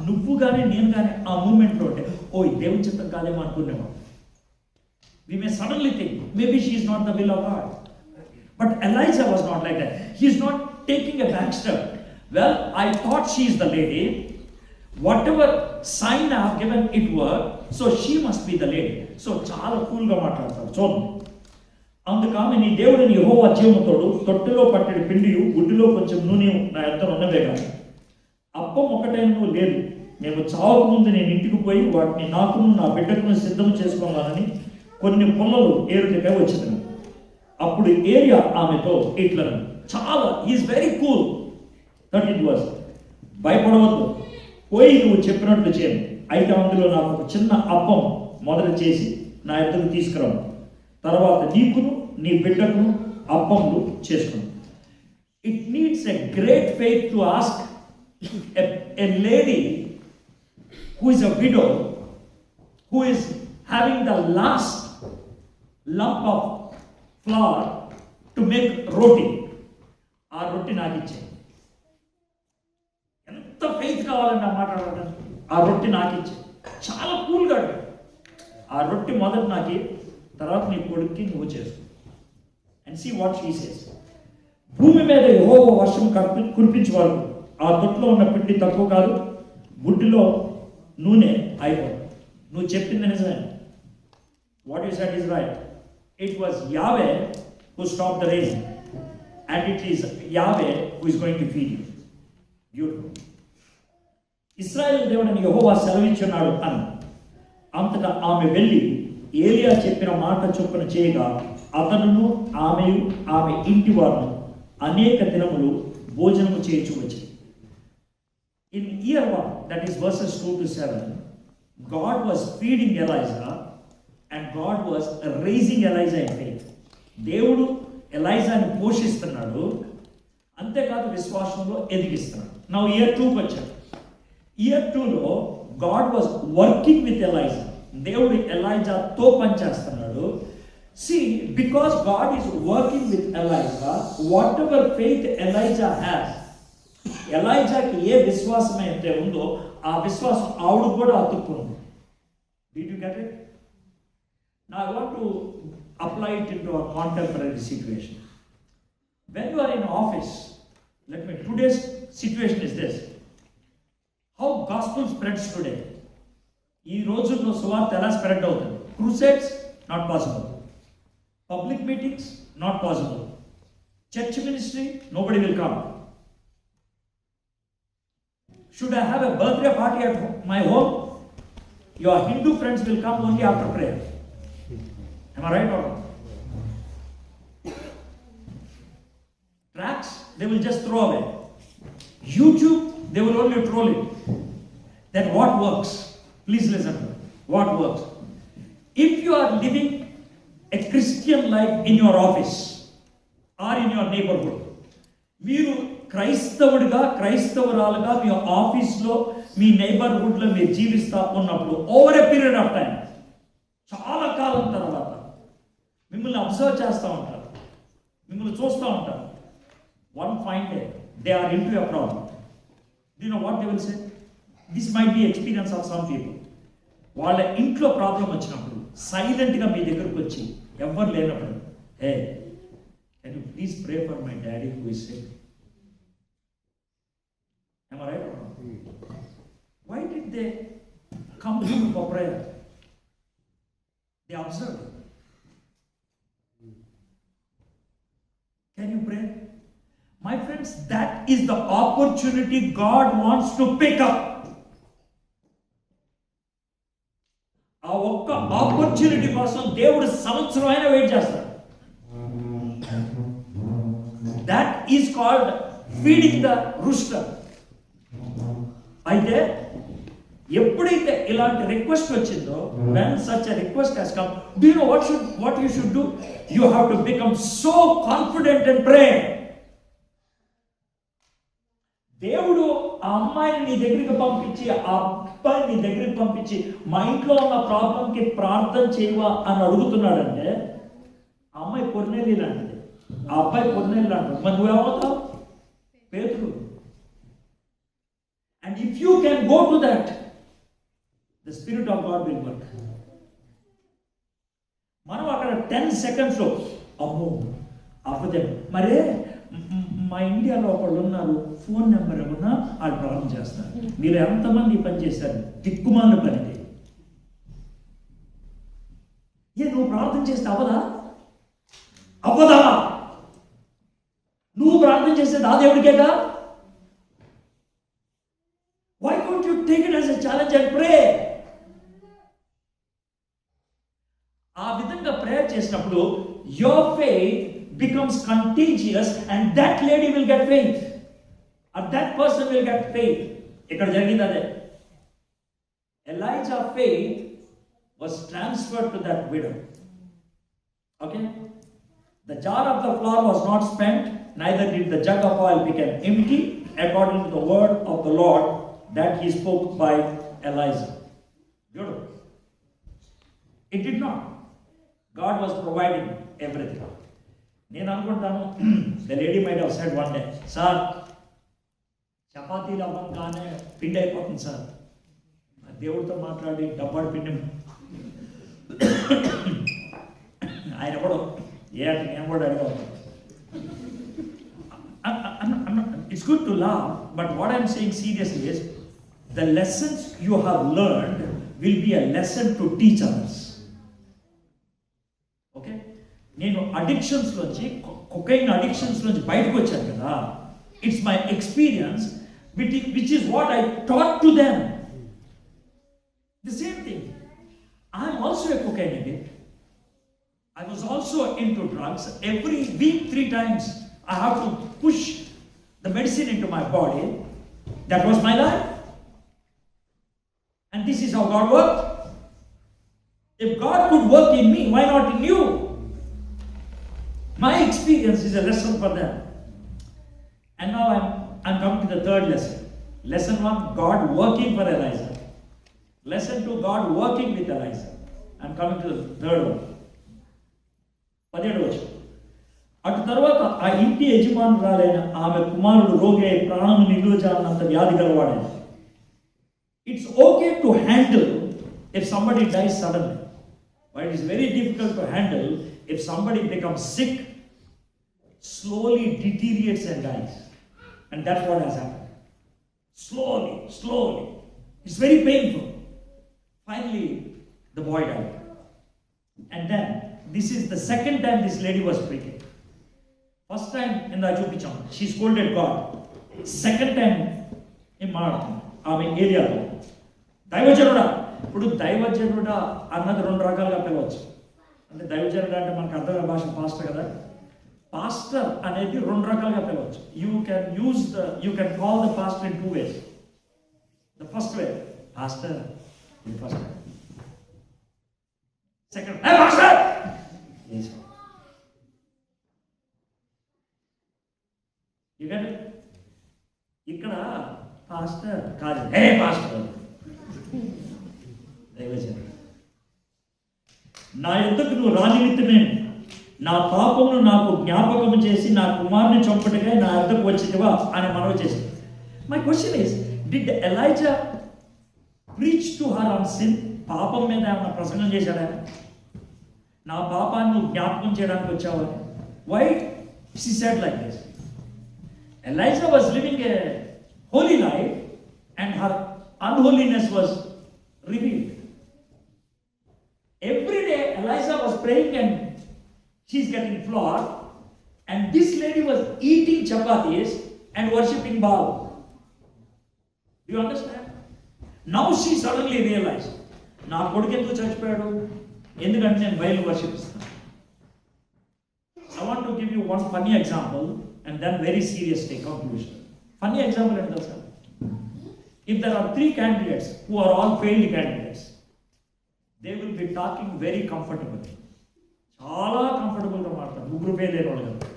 నువ్వు కానీ నేను కానీ ఆ మూమెంట్లో ఉంటే, ఓ దేవుని చిత్తం కాదేమో అనుకునేవాడు. We may suddenly think, maybe she is not the will of God. But Elijah was not like that. He is not taking a back step. Well, I thought she is the lady. Whatever sign I have given, it worked. So she must be the lady. So చాలా కూల్గా మాట్లాడతారు. చూడండి, అందుకని నీ దేవుడిని యెహోవా జీవముతోడు, తొట్టెలో పట్టెడు పిండియు గుడ్డిలో కొంచెం నూనె నా యొద్ద ఉన్నవే కానీ అప్పం ఒకటైనను లేదు. మేము చావకు ముందు నేను ఇంటికి పోయి వాటిని నాకును నా బిడ్డకును సిద్ధం చేసుకోవాలని కొన్ని పుల్లలు ఏరుటకై వచ్చింది. అప్పుడు ఏరియా ఆమెతో ఇట్లా, చాలా, is very cool. 13th verse, భయపడవద్దు, పోయి నువ్వు చెప్పినట్లు చేయను. అయితే అందులో నాకు ఒక చిన్న అప్పం మొదలు చేసి నా ఇద్దరు తీసుకురాను. తర్వాత నీకును నీ బిడ్డకును అప్పములు చేసుకున్నాను. It needs a great faith to ask a lady who is a widow, who is having the last lump of flour to make roti, ఆ రొట్టి నాకు ఇచ్చే. ఎంత ఫెయిత్ కావాలంటే ఆ మాట్లాడడానికి. ఆ రొట్టి నాకు ఇచ్చే. చాలా కూల్గా ఆ రొట్టి మొదటి నాకు, తర్వాత నీ కొడుక్కి నువ్వు చేసుకో. And see what she says. భూమి మీద యెహోవా వర్షం కురిపించే వరకు ఆ తొట్టులో ఉన్న పిండి తక్కువ కాదు, గుడ్డిలో నూనె అయిపోతుంది. నువ్వు చెప్పింది నిజమే. What you said is right. It was Yahweh who stop the rain and it is Yahweh who is going to feed you. Beautiful. ఇశ్రాయేలు దేవుడని యెహోవా సెలవిచ్చున్నాడు అని. అంతటా ఆమె వెళ్ళి ఏలియా చెప్పిన మాట చొప్పున చేయగా అతనును ఆమెయు ఆమె ఇంటి వారు అనేక దినములు భోజనము చేయించు వచ్చింది. In year 1, that is verses 2 to 7, God was feeding Elijah and God was raising Elijah in faith. దేవుడు ఎలైజాని పోషిస్తున్నాడు, అంతేకాదు విశ్వాసంలో ఎదిగిస్తున్నాడు. Now year 2కి వచ్చాడు. year 2లో God was working with Elijah. దేవుడు ఎలైజాతో పనిచేస్తున్నాడు. See, because God is working with Elijah, whatever faith Elijah has, ఎలైజాకి ఏ విశ్వాసం అయితే ఉందో ఆ విశ్వాసం ఆవిడ కూడా అతుక్కుంది. Did you get it? Now I want to apply it into a contemporary situation. When you are in office, today's situation is this. How gospel spreads today? ఈ రోజుల్లో సువార్త ఎలా స్ప్రెడ్ అవుతుంది? Crusades not possible, public meetings not possible, church ministry nobody will come. Should I have a birthday party at my home? Your Hindu friends will come only after prayer. Am I right or not? Tracks, they will just throw away. YouTube, they will only troll it. Then what works? Please listen to me. What works? If you are living a Christian life in your office or in your neighborhood, మీరు క్రైస్తవుడిగా క్రైస్తవురాలుగా మీ ఆఫీస్లో మీ నైబర్హుడ్లో మీరు జీవిస్తూ ఉన్నప్పుడు over a period of time, చాలా కాలం తర్వాత మిమ్మల్ని observe చేస్తూ ఉంటారు, మిమ్మల్ని చూస్తూ ఉంటారు. One fine day they are in to a problem. You know what they will say? This might be experience of some people. వాళ్ళ ఇంట్లో ప్రాబ్లం వచ్చినప్పుడు సైలెంట్గా మీ దగ్గరకు వచ్చి ఎవ్వరు లేనప్పుడు, hey can you please pray for my daddy who is sick? Am I right or not? Why did they come to you for prayer? They observed. Can you pray? My friends, that is the opportunity God wants to pick up. ఆ ఒక్క opportunity కోసం దేవుడు సంవత్సరం అయినా wait చేస్తాడు. That is called feeding the rooster. అయితే ఎప్పుడైతే ఇలాంటి రిక్వెస్ట్ వచ్చిందో, when such a request has come, do you know what you should do? You have to become so confident and pray. దేవుడు ఆ అమ్మాయిని నీ దగ్గరికి పంపించి, ఆ అబ్బాయిని నీ దగ్గరికి పంపించి, మా ఇంట్లో ఉన్న ప్రాబ్లంకి ప్రార్థన చేయవా అని అడుగుతున్నాడంటే, ఆ అమ్మాయి కొర్నేలి లాంటిది, ఆ అబ్బాయి కొర్నేలి లాంటిది. మరి నువ్వేమవుతావు? పేతురు. And if you can go to that, the Spirit of God will work. మనం అక్కడ 10 seconds అమ్మో అబద్ధం. మరే మా ఇండియాలో ఒకళ్ళు ఉన్నారు, ఫోన్ నెంబర్ ఏమన్నా వాళ్ళు ప్రాబ్లం చేస్తారు. మీరు ఎంతమంది పని చేశారు? దిక్కుమాల పని. నువ్వు ప్రార్థన చేస్తే అవ్వదా? నువ్వు ప్రార్థన చేసేది ఆ దేవుడికేగా. Why don't you take it as a challenge and pray? ఆ విధంగా ప్రేయర్ చేసినప్పుడు your faith becomes contagious and that lady will get faith or that person will get faith. ఇక్కడ జరిగింది అదే. Elijah's faith was transferred to that widow. Okay? The jar of the flour was not spent, neither did the jug of oil become empty, according to the word of the Lord that he spoke by Elijah. Beautiful. It did not. God was providing everything. నేను అనుకుంటాను, the lady might have said one day, sir చపాతీలు అవ్వగానే పిండి అయిపోతుంది sir. దేవుడితో మాట్లాడి డబ్బాడు పిండి ఆయన కూడా నేను కూడా అడిగా It's good to laugh, but what I'm saying seriously is, the lessons you have learned will be a lesson to teach others. Okay? నేను అడిక్షన్స్లోంచి కొకైన్ అడిక్షన్స్లోంచి బయటకు వచ్చాను కదా, it's my experience which is what I taught to them. The same thing, I'm also a cocaine addict. I was also into drugs. Every week 3 times I have to push the medicine into my body. That was my life. And this is how God worked. If God could work in me, why not in you? My experience is a lesson for them. And now I'm coming to the third lesson. Lesson 1, God working for Elijah. Lesson 2, God working with Elijah. I'm coming to the third one. 17వ వచనం. అటు తర్వాత ఆ ఇంటి యజమానురాలైన ఆమె కుమారుడు రోగి అయి ప్రాణము నిలువజాలనంత వ్యాధి గలవాడైన. It's okay to handle if somebody dies suddenly, but it is very difficult to handle if somebody becomes sick, slowly deteriorates and dies. And that's what has happened. Slowly. It's very painful. Finally, the boy died. And then, this is the second time this lady was speaking. First time in the Ajupicham, she scolded God. Second time in ఆమె ఏరియాలో దైవజనుడా. ఇప్పుడు దైవజనుడా అన్నది 2 రకాలుగా పిలవచ్చు. అంటే దైవజనుడా అంటే మనకు అర్థమైన భాష పాస్టర్ కదా. పాస్టర్ అనేది 2 రకాలుగా పిలవచ్చు. You can call the pastor in 2 ways. The first way, pastor, first. Second, hey pastor! Yes. You get it? ఇక్కడ పాస్టర్ కాదు, హే పాస్టర్. దైవజనుడు, నా యొద్దకు నువ్వు రానిమిత్తమే నా పాపమును నాకు జ్ఞాపకము చేసి నా కుమారుని చంపటగా నా యొద్దకు వచ్చితివా అని మనవి చేసింది. My question is, did Elijah preach to her on sin? పాపం మీద ఏమైనా ప్రసంగం చేశాడా? నా పాపాన్ని నువ్వు జ్ఞాపకం చేయడానికి వచ్చావా? Why she said like this? Elijah was living a holy life and her unholiness was revealed. Every day Elijah was praying and she's getting flour, and this lady was eating chapatis and worshipping Baal. Do you understand? Now she suddenly realized, నా కొడుకు ఎందుకు చచ్చిపోయాడు? ఎందుకంటే నేను బయలు వర్షిపిస్తాను. I want to give you one funny example and then very serious conclusion. Funny example ఏంటో తెలుసా? If there are 3 candidates who are all failed candidates, they will be talking very comfortably. చాలా కంఫర్టబుల్గా మాట్లాడతారు. 3 ఫెయిల్ అయిన వాళ్ళు కదా,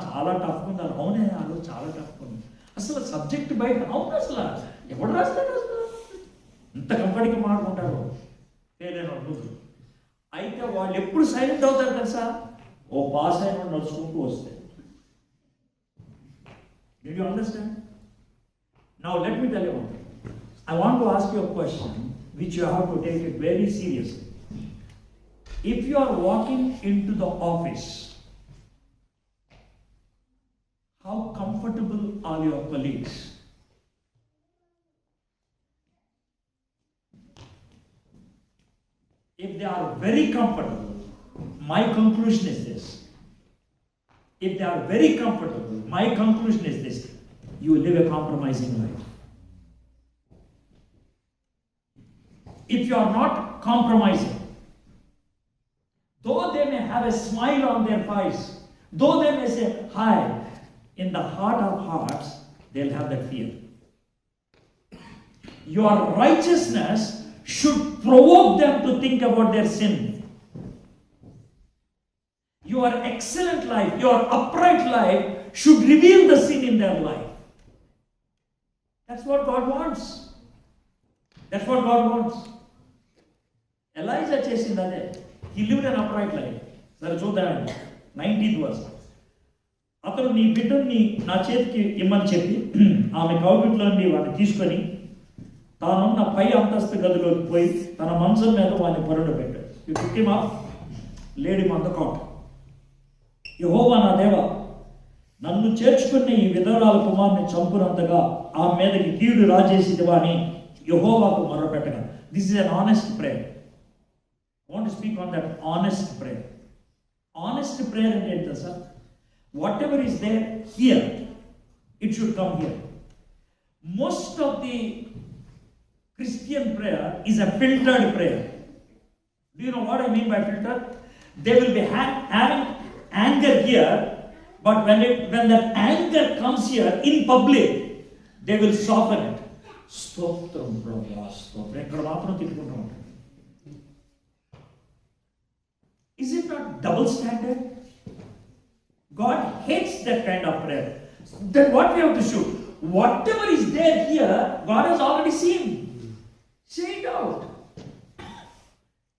చాలా టఫ్గా ఉన్నారు. అవునే, వాళ్ళు చాలా టఫ్గా ఉంది. అసలు సబ్జెక్ట్ బయట అవును, అసలు ఎవడు రాస్తాడు? అసలు ఇంత కంఫర్ట్గా మాట్లాడుకుంటారు ఫెయిల్ అయిన వాళ్ళు. అయితే వాళ్ళు ఎప్పుడు సైలెంట్ అవుతారు తెలుసా? ఓ పాస్ అయిన వాళ్ళు నడుచుకుంటూ వస్తే. Did you understand? Now let me tell you one thing. I want to ask you a question which you have to take it very seriously. If you are walking into the office, how comfortable are your colleagues? If they are very comfortable, my conclusion is this. If they are very comfortable, my conclusion is this: you live a compromising life. If you are not compromising, though they may have a smile on their face, though they may say hi, in the heart of hearts, they'll have that fear. Your righteousness should provoke them to think about their sin. Your excellent life, your upright life should reveal the sin in their life. That's what God wants. That's what God wants. Elijah చేసింది అదే. He lived an upright life. సరే చూద్దామండి 19th verse. అతను నీ బిడ్డని నా చేతికి ఇమ్మని చెప్పి ఆమె కౌగిట్లో నుండి వాడిని తీసుకొని తానున్న పై అంతస్తు గదిలోకి పోయి తన మంచం మీద వాడిని పొరడు పెట్టాడు. You took him up, laid him on the cot. యెహోవా నా దేవా, నన్ను చేర్చుకున్న ఈ విధవరాల కుమారుని చంపునంతగా ఆ మీదకి కీడు రాజేసిదివా అని యెహోవాకు మొరపెట్టగా. This is an honest prayer. I want to speak on that honest prayer. Honest prayer అంటే ఏంటి sir? Whatever is there here, it should come here. Most of the Christian prayer is a filtered prayer. Do you know what I mean by filter? They will be having anger here, but when that anger comes here in public, they will soften it. Stotram Prabhu, stotram. Ekkada maatram tittukuntu untaru. Is it not double standard? God hates that kind of prayer. Then what we have to show? Whatever is there here, God has already seen. Say it out.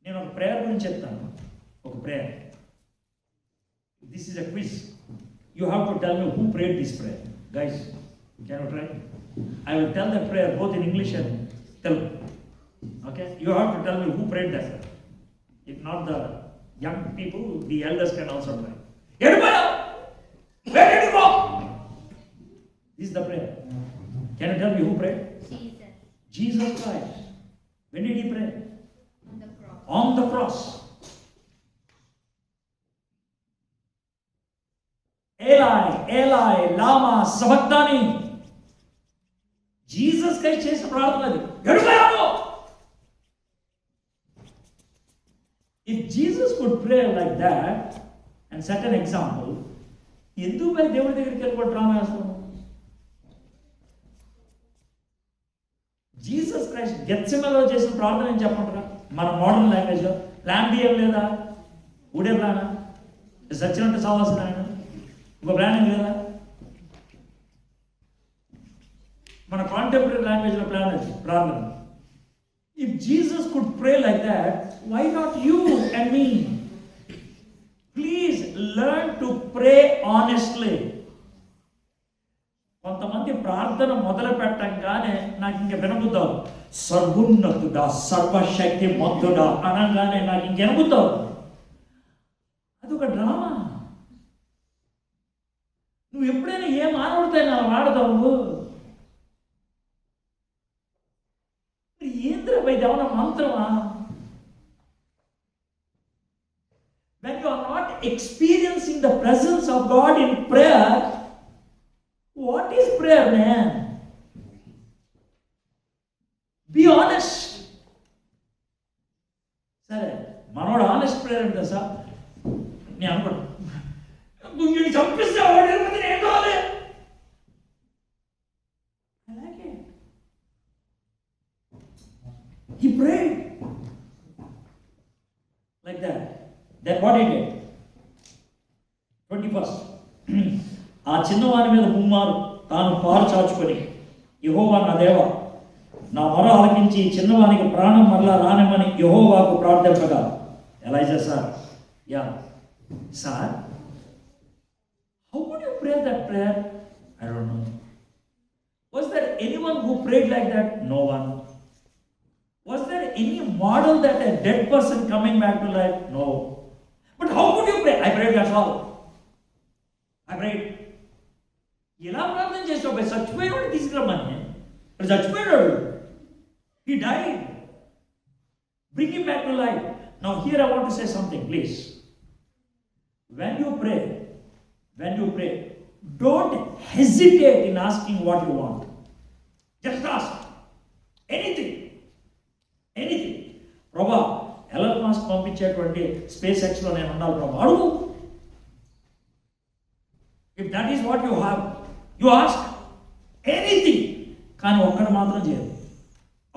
నేను ఒక prayer గురించి చెప్తాను. ఒక prayer. This is a quiz. You have to tell me who prayed this prayer. Guys, can you try? I will tell the prayer both in English and Telugu. Okay? You have to tell me who prayed that prayer. If not the young people, the elders can also try. Everybody, where did you go? This is the prayer. Can you tell me who prayed? Jesus Christ. When did he pray? On the cross. On the cross. Eli, Eli, lama sabachthani. Jesus Christ చేసిన ప్రార్థన అది. ఎడుగాను. If Jesus could pray like that and set an example, ఎందుకు పోయి దేవుడి దగ్గరికి వెళ్ళి drama వేస్తాము? Jesus Christ గెత్సెమలో చేసిన ప్రార్థన ఏం చెప్పమంటారా? మన మోడర్న్ లాంగ్వేజ్లో ప్లాన్ బి ఏం లేదా? ఊడే ప్లానా? సచ్చినట్టు సావాల్సిన ఆయన ఇంకో ప్లాన్ ఏం లేదా? మన కాంటెంపరీ లాంగ్వేజ్లో ప్లాన్ అది ప్రార్థన. If Jesus could pray like that, why not you and me? Please learn to pray honestly. కొంతమంది ప్రార్థన మొదలు పెట్టంగానే నాకు ఇంక వినబుద్దావు, సర్వోన్నతుడా సర్వశక్తి మంతుడా అనగానే నాకు ఇంక వినబుద్దావు. అదొక డ్రామా. నువ్వు ఎప్పుడైనా ఏ మానవుడితో నా వాడదావు? ఏంద్ర ఇది ఏమన్నా మంత్రమా? When you are not experiencing the presence of God in prayer, what is prayer, man? Be honest. సరే, మనోడు ఆనెస్ట్ ప్రేయర్ అంటే సార్ నేను అనుకోండి, గుంజుని చంపిస్తే వాడు ఏం కావాలి? అలాగే he prayed like that. Then what he did? 21st. ఆ చిన్నవాని మీద ముమ్మారు తాను పాలు చాచుకొని, యెహోవా నా దేవా, నా మొర ఆలకించి చిన్నవానికి ప్రాణం మరలా రానిమ్మని యెహోవాకు ప్రార్థింపగా. Elijah sir, yeah sir, how would you pray that prayer? I don't know. Was there anyone who prayed like that? No one. Was there any model that a dead person coming back to life? No. But how could you pray? I prayed, that's all. I prayed. ఎలా ప్రార్థన చేసావు? పోయి చచ్చిపోయినాడు తీసుకురమ్మని. చచ్చిపోయినాడు. He died. Bring him back to life. Now here I want to say something, please. When you pray, don't hesitate in asking what you want. Just ask. Anything. ప్రభా, Elon Musk పంపించేటువంటి space ఎక్స్లో నేను ఉండాలి ప్రభా, అడుగు. If that is what you have, you ask anything. కానీ ఒక్కటి మాత్రం చేయదు,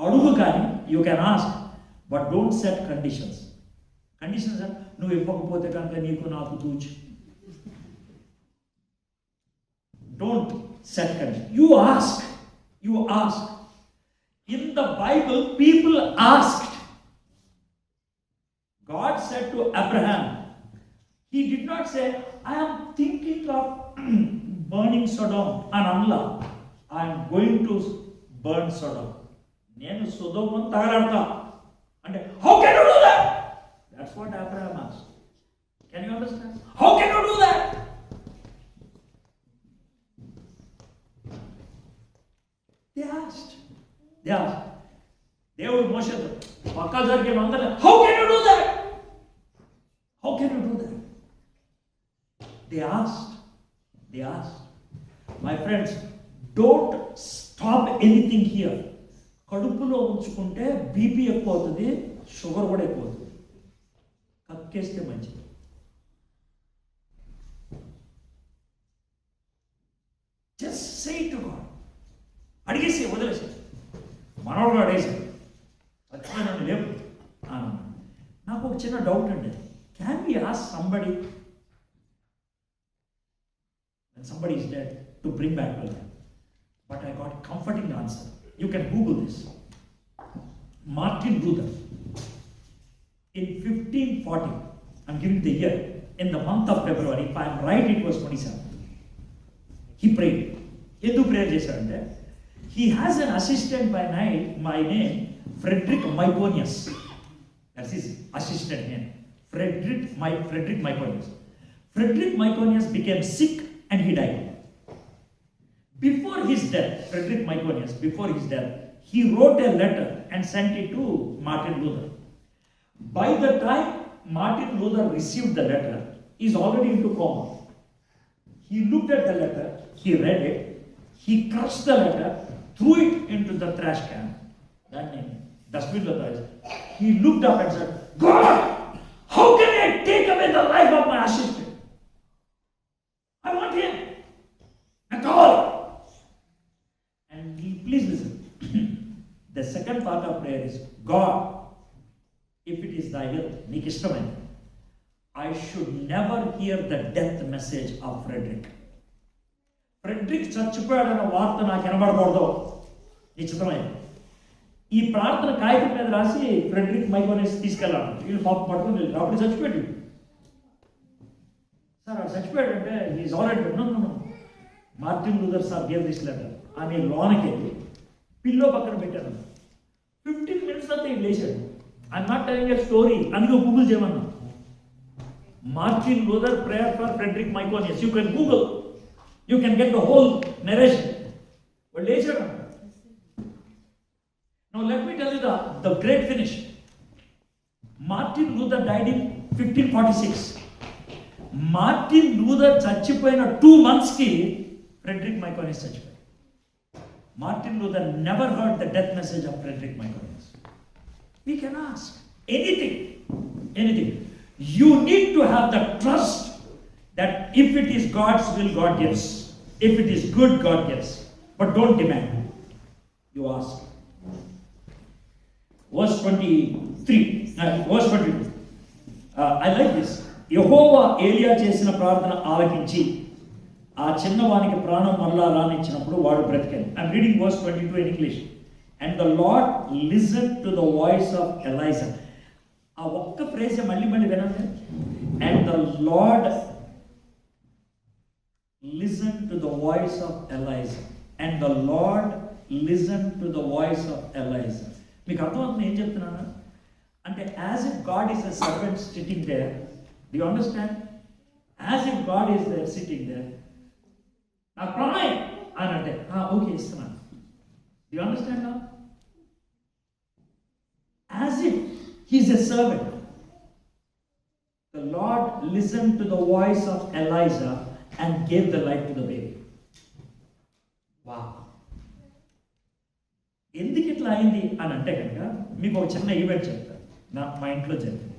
అడుగు. కానీ you can ask, but don't set conditions. నువ్వు ఇవ్వకపోతే కనుక నీకు నాకు తూచు. Don't set condition. You ask. In the Bible, people asked. God said to Abraham, he did not say, I am thinking of burning Sodom and Amla. I am going to burn Sodom. నేను సొదొమను తగలడతా అంటే, how can you do that? That's what Abraham asked. Can you understand? How can you do that? They asked. దేవుడు మోషేతో పక్క జరిగిన అందరూ, how can you do that? How can you do that? They asked. My friends, don't stop anything here. కడుపులో ఉంచుకుంటే BP ఎక్కువ అవుతుంది, sugar కూడా ఎక్కువ అవుతుంది. కక్కేస్తే మంచిది. Just say to God. అడిగేసి వదిలేసి. మనోడు అడిగేసాడు, చచ్చిపోయినండి లేవు అన్నాడు. నాకు ఒక చిన్న డౌట్ అండి. Can we ask somebody when somebody is dead to bring back to life? But I got a comforting answer. You can Google this. Martin Luther, in 1540, I'm giving the year, in the month of February, if I'm right, it was 27. He prayed. Hindu prayer chesarante. He has an assistant by name Frederick Myconius. That's his assistant name. Frederick Myconius. Frederick Myconius became sick and he died. Before his death, Frederick Myconius, before his death, he wrote a letter and sent it to Martin Luther. By the time Martin Luther received the letter, he's already into coma. He looked at the letter, he read it, he crushed the letter, threw it into the trash can. That name, dustbin Luther. He looked up and said, God, how can I take away the life of my assistant? I want him at all. And please listen. The second part of prayer is, God, if it is thy will, నీకు ఇష్టమైన, I should never hear the death message of Frederick. Frederick చచ్చిపోయాడన్న వార్త నాకు వినబడకూడదు, నిశ్చితమైంది. ఈ ప్రార్థన కాగితం మీద రాసి ఫ్రెడ్రిక్ మైకోనియస్ తీసుకెళ్ళాడు. వీళ్ళు పాప పట్టుకుని వెళ్ళి అప్పుడు చచ్చిపోయాడు. సార్ అది చచ్చిపోయాడంటే ఈజ్ ఆల్రెడీ నన్ను Martin Luther sir gave this letter అని లోనకి వెళ్ళి పిల్లో పక్కన పెట్టాను. 15 minutes అంతా ఇది లేచాడు. I'm not telling a story, అందుకే గూగుల్ చేయమన్నా. Martin Luther prayer for Frederick Myconius. You can Google, you can get the whole narration. వాళ్ళు లేచాడు. Now let me tell you the great finish. Martin Luther died in 1546. Martin Luther చచ్చిపోయిన 2 months కి Frederick Myconius చచ్చిపోయాడు. Martin Luther never heard the death message of Frederick Myconius. We can ask anything. You need to have the trust that if it is God's will, God gives. If it is good, God gives. But don't demand. You ask. Verse 23, verse 22. I like this. యెహోవా ఏలియా చేసిన ప్రార్థన ఆలకించి ఆ చిన్నవానికి ప్రాణం మరలా రానిచ్చినప్పుడు వాడు బ్రతికాడు. I'm reading verse 22 in English. And the Lord listened to the voice of Elijah. ఆ ఒక్క ఫ్రేజ్ మళ్ళీ వినండి. And the Lord listened to the voice of Elijah. And the Lord listened to the voice of Elijah. మీకు అర్థమవుతుంది ఏం చెప్తున్నాను అంటే, as if God is a servant sitting there. Do you understand? As if God is there sitting there. Now pranay anante, okay istunna. Do you understand now? As if he is a servant. The Lord listened to the voice of Elijah and gave the life to the baby. Wow. ఎందుకు ఇట్లా అయింది అని అంటే కనుక మీకు ఒక చిన్న event చెప్తాను. మా ఇంట్లో జరిగింది.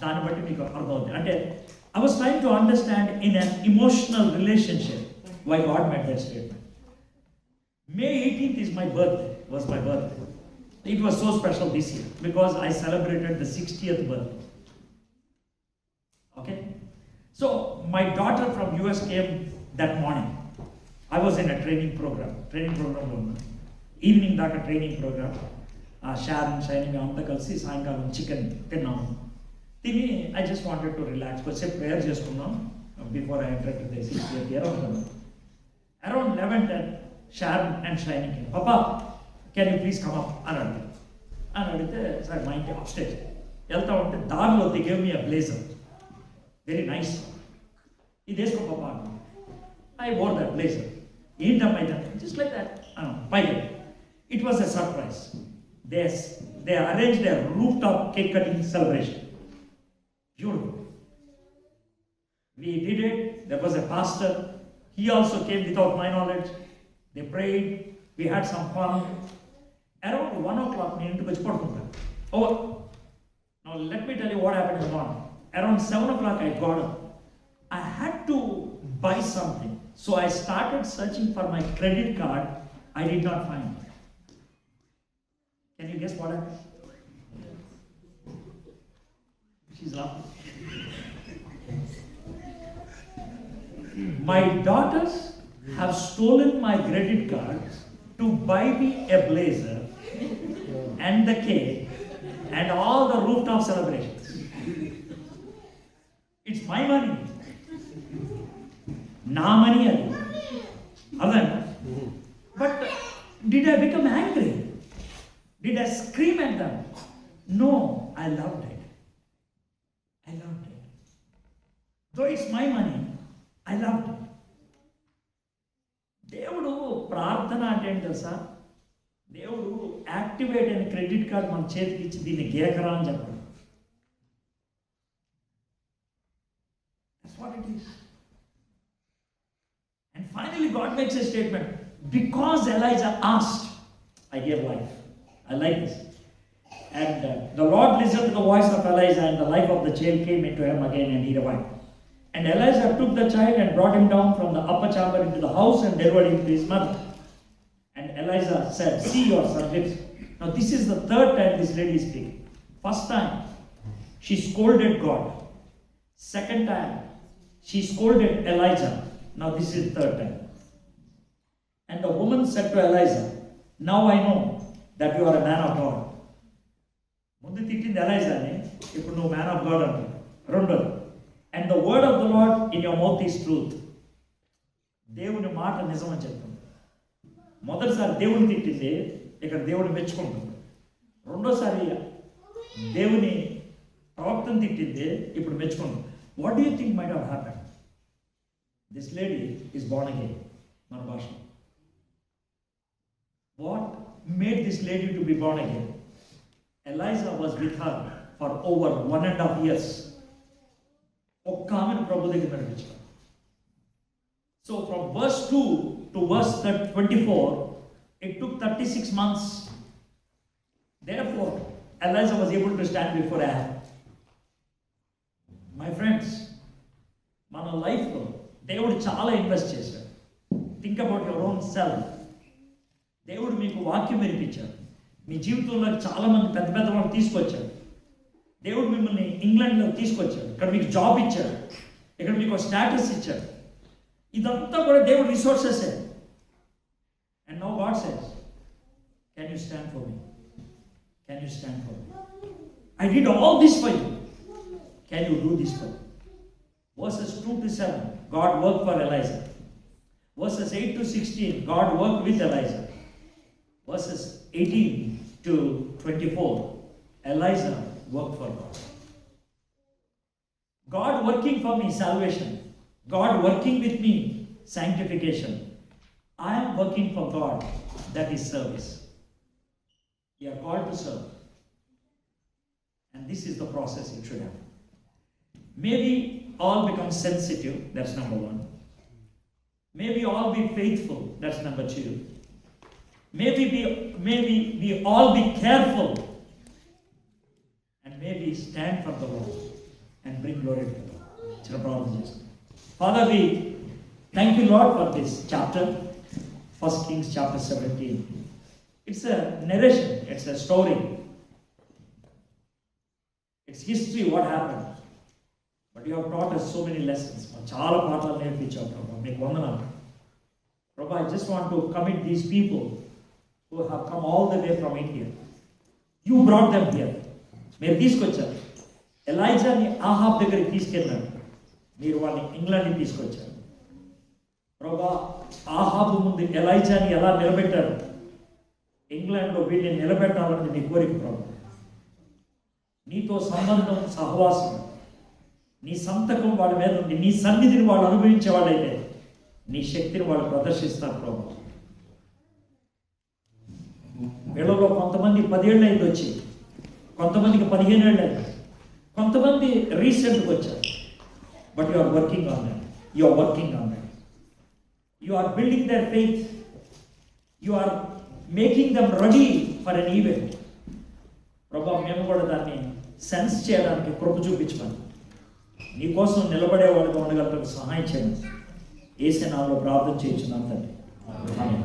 దాన్ని బట్టి మీకు అర్థమవుతుంది. అంటే I was trying to understand in an emotional relationship why God made that statement. May 18th is my birthday, was my birthday. It was so special this year because I celebrated the 60th birthday. Okay? So my daughter from US came that morning. I was in a training program. Evening daaka training program. Sharon, Shining అంతా కలిసి సాయంకాలం chicken తిన్నాము. తిని I just wanted to relax. కొంచెం prayer చేసుకున్నాం before I entered the 60th year of the around 11:10 Sharon and Shining came. Papa, can you please come up అని అడిగితే sir మా ఇంటి అప్స్టేజ్ వెళ్తా ఉంటే దారిలో they gave me a blazer, very nice. ఇది వేసుకో పాపా అన్న. I wore that blazer. ఏంటమ్మా ఇదంటే జస్ట్ లైక్ దాట్ పైగా It was a surprise. They arranged a rooftop cake cutting celebration. Beautiful. We did it. There was a pastor. He also came without my knowledge. They prayed. We had some fun. Around 1 o'clock, నేను ఇంటికి వచ్చి పడుకుంటాను. Oh, now let me tell you what happened in the morning. Around 7 o'clock, I got up. I had to buy something. So I started searching for my credit card. I did not find it. Can you guess what happened? She's laughing. My daughters have stolen my credit card to buy me a blazer and the cake and all the rooftop celebrations. It's my money. Na money adi. Adana. But did I become angry? Did I scream at them? No, I loved it. I loved it. Though it's my money, I loved it. దేవుడు ప్రార్థన అంటే ఏంటి తెలుసా? దేవుడు activate అయిన credit card మన చేతికి ఇచ్చి దీన్ని గీకరా అని చెప్పాడు. That's what it is. And finally God makes a statement. Because Elijah asked, I gave life. I like this. And the Lord listened to the voice of Elijah, and the life of the child came into him again, and he revived. And Elijah took the child and brought him down from the upper chamber into the house and delivered him to his mother. And Elijah said, see your son lives. Now this is the third time this lady is speaking. First time, she scolded God. Second time, she scolded Elijah. Now this is the third time. And the woman said to Elijah, now I know that you are a man of God. ముందు తిట్టింది ఎలైజాని, ఇప్పుడు నువ్వు man of God అంటావు. రెండోది, and the word of the lord in your mouth is truth. దేవుని మాట నిజం అని చెప్తుంది. మొదటిసారి దేవుని తిట్టింది, ఇక్కడ దేవుని మెచ్చుకుంటుంది. రెండోసారి దేవుని ప్రవక్తను తిట్టింది, ఇప్పుడు మెచ్చుకుంటుంది. What do you think might have happened? This lady is born again. మన భాషలో what made this lady to be born again? Elijah was with her for over 1.5 years. ఒక్క ఆమెను ప్రభు దగ్గర నడిపించాడు. So from verse 2 to verse 24, it took 36 months. Therefore, Elijah was able to stand before Ahab. My friends, మన లైఫ్లో దేవుడు చాలా invest చేశాడు. Think about your own self. దేవుడు మీకు వాక్యం వినిపించాడు. మీ జీవితంలో చాలామంది పెద్ద పెద్ద వాళ్ళు తీసుకొచ్చాడు. దేవుడు మిమ్మల్ని ఇంగ్లాండ్లో తీసుకొచ్చాడు. ఇక్కడ మీకు జాబ్ ఇచ్చాడు. ఇక్కడ మీకు స్టేటస్ ఇచ్చాడు. ఇదంతా కూడా దేవుడు resources. And now God says, can you stand for me? Can you stand for me? I did all this for you. Can you do this for me? Verses 2 to 7, God worked for Elijah. Verses 8 to 16, God worked with Elijah. Verses 18 to 24, Elijah worked for God. God working for me, salvation. God working with me, sanctification. I am working for God, that is service. You are called to serve. And this is the process it should have. Maybe all become sensitive, that's number 1. Maybe all be faithful, that's number 2. Maybe we all be careful, and maybe stand for the Lord and bring glory to God. Father, we thank you, Lord, for this chapter, 1 Kings chapter 17. It's a narration, it's a story. It's history, what happened. But you have taught us so many lessons. చాలా పాఠాలు నేర్పించావు ప్రభా, మీకు వందనాలు ప్రభా. I just want to commit these people who have come all the way from India. You brought them here. మీరు తీసుకొచ్చారు. ఎలైజాని Ahab దగ్గరికి తీసుకెళ్ళారు. మీరు వాళ్ళని ఇంగ్లాండ్కి తీసుకొచ్చారు ప్రభా. ఆహాబు ముందు ఎలైజాని ఎలా నిలబెట్టారు, ఇంగ్లాండ్లో వీళ్ళని నిలబెట్టాలని నీ కోరిక ప్రభా. నీతో సంబంధం, సహవాసం, నీ సంతకం వాళ్ళ మీద ఉంది. నీ సన్నిధిని వాళ్ళు అనుభవించే వాళ్ళైతే నీ శక్తిని వాళ్ళు ప్రదర్శిస్తారు ప్రభు. వీళ్ళలో కొంతమంది 10 ఏళ్ళు అయింది వచ్చి, కొంతమందికి 15 ఏళ్ళు అయింది, కొంతమంది రీసెంట్గా వచ్చారు. But you are working on that, you are working on that, you are building their faith, you are making them ready for an event. ప్రభా, మేము కూడా దాన్ని సెన్స్ చేయడానికి కృప చూపించమని, నీకోసం నిలబడే వాళ్ళగా ఉండగలకు సహాయం చేయమని యేసు నామములో ప్రార్థన చేయించున్నాను తండ్రి. ఆమేన్.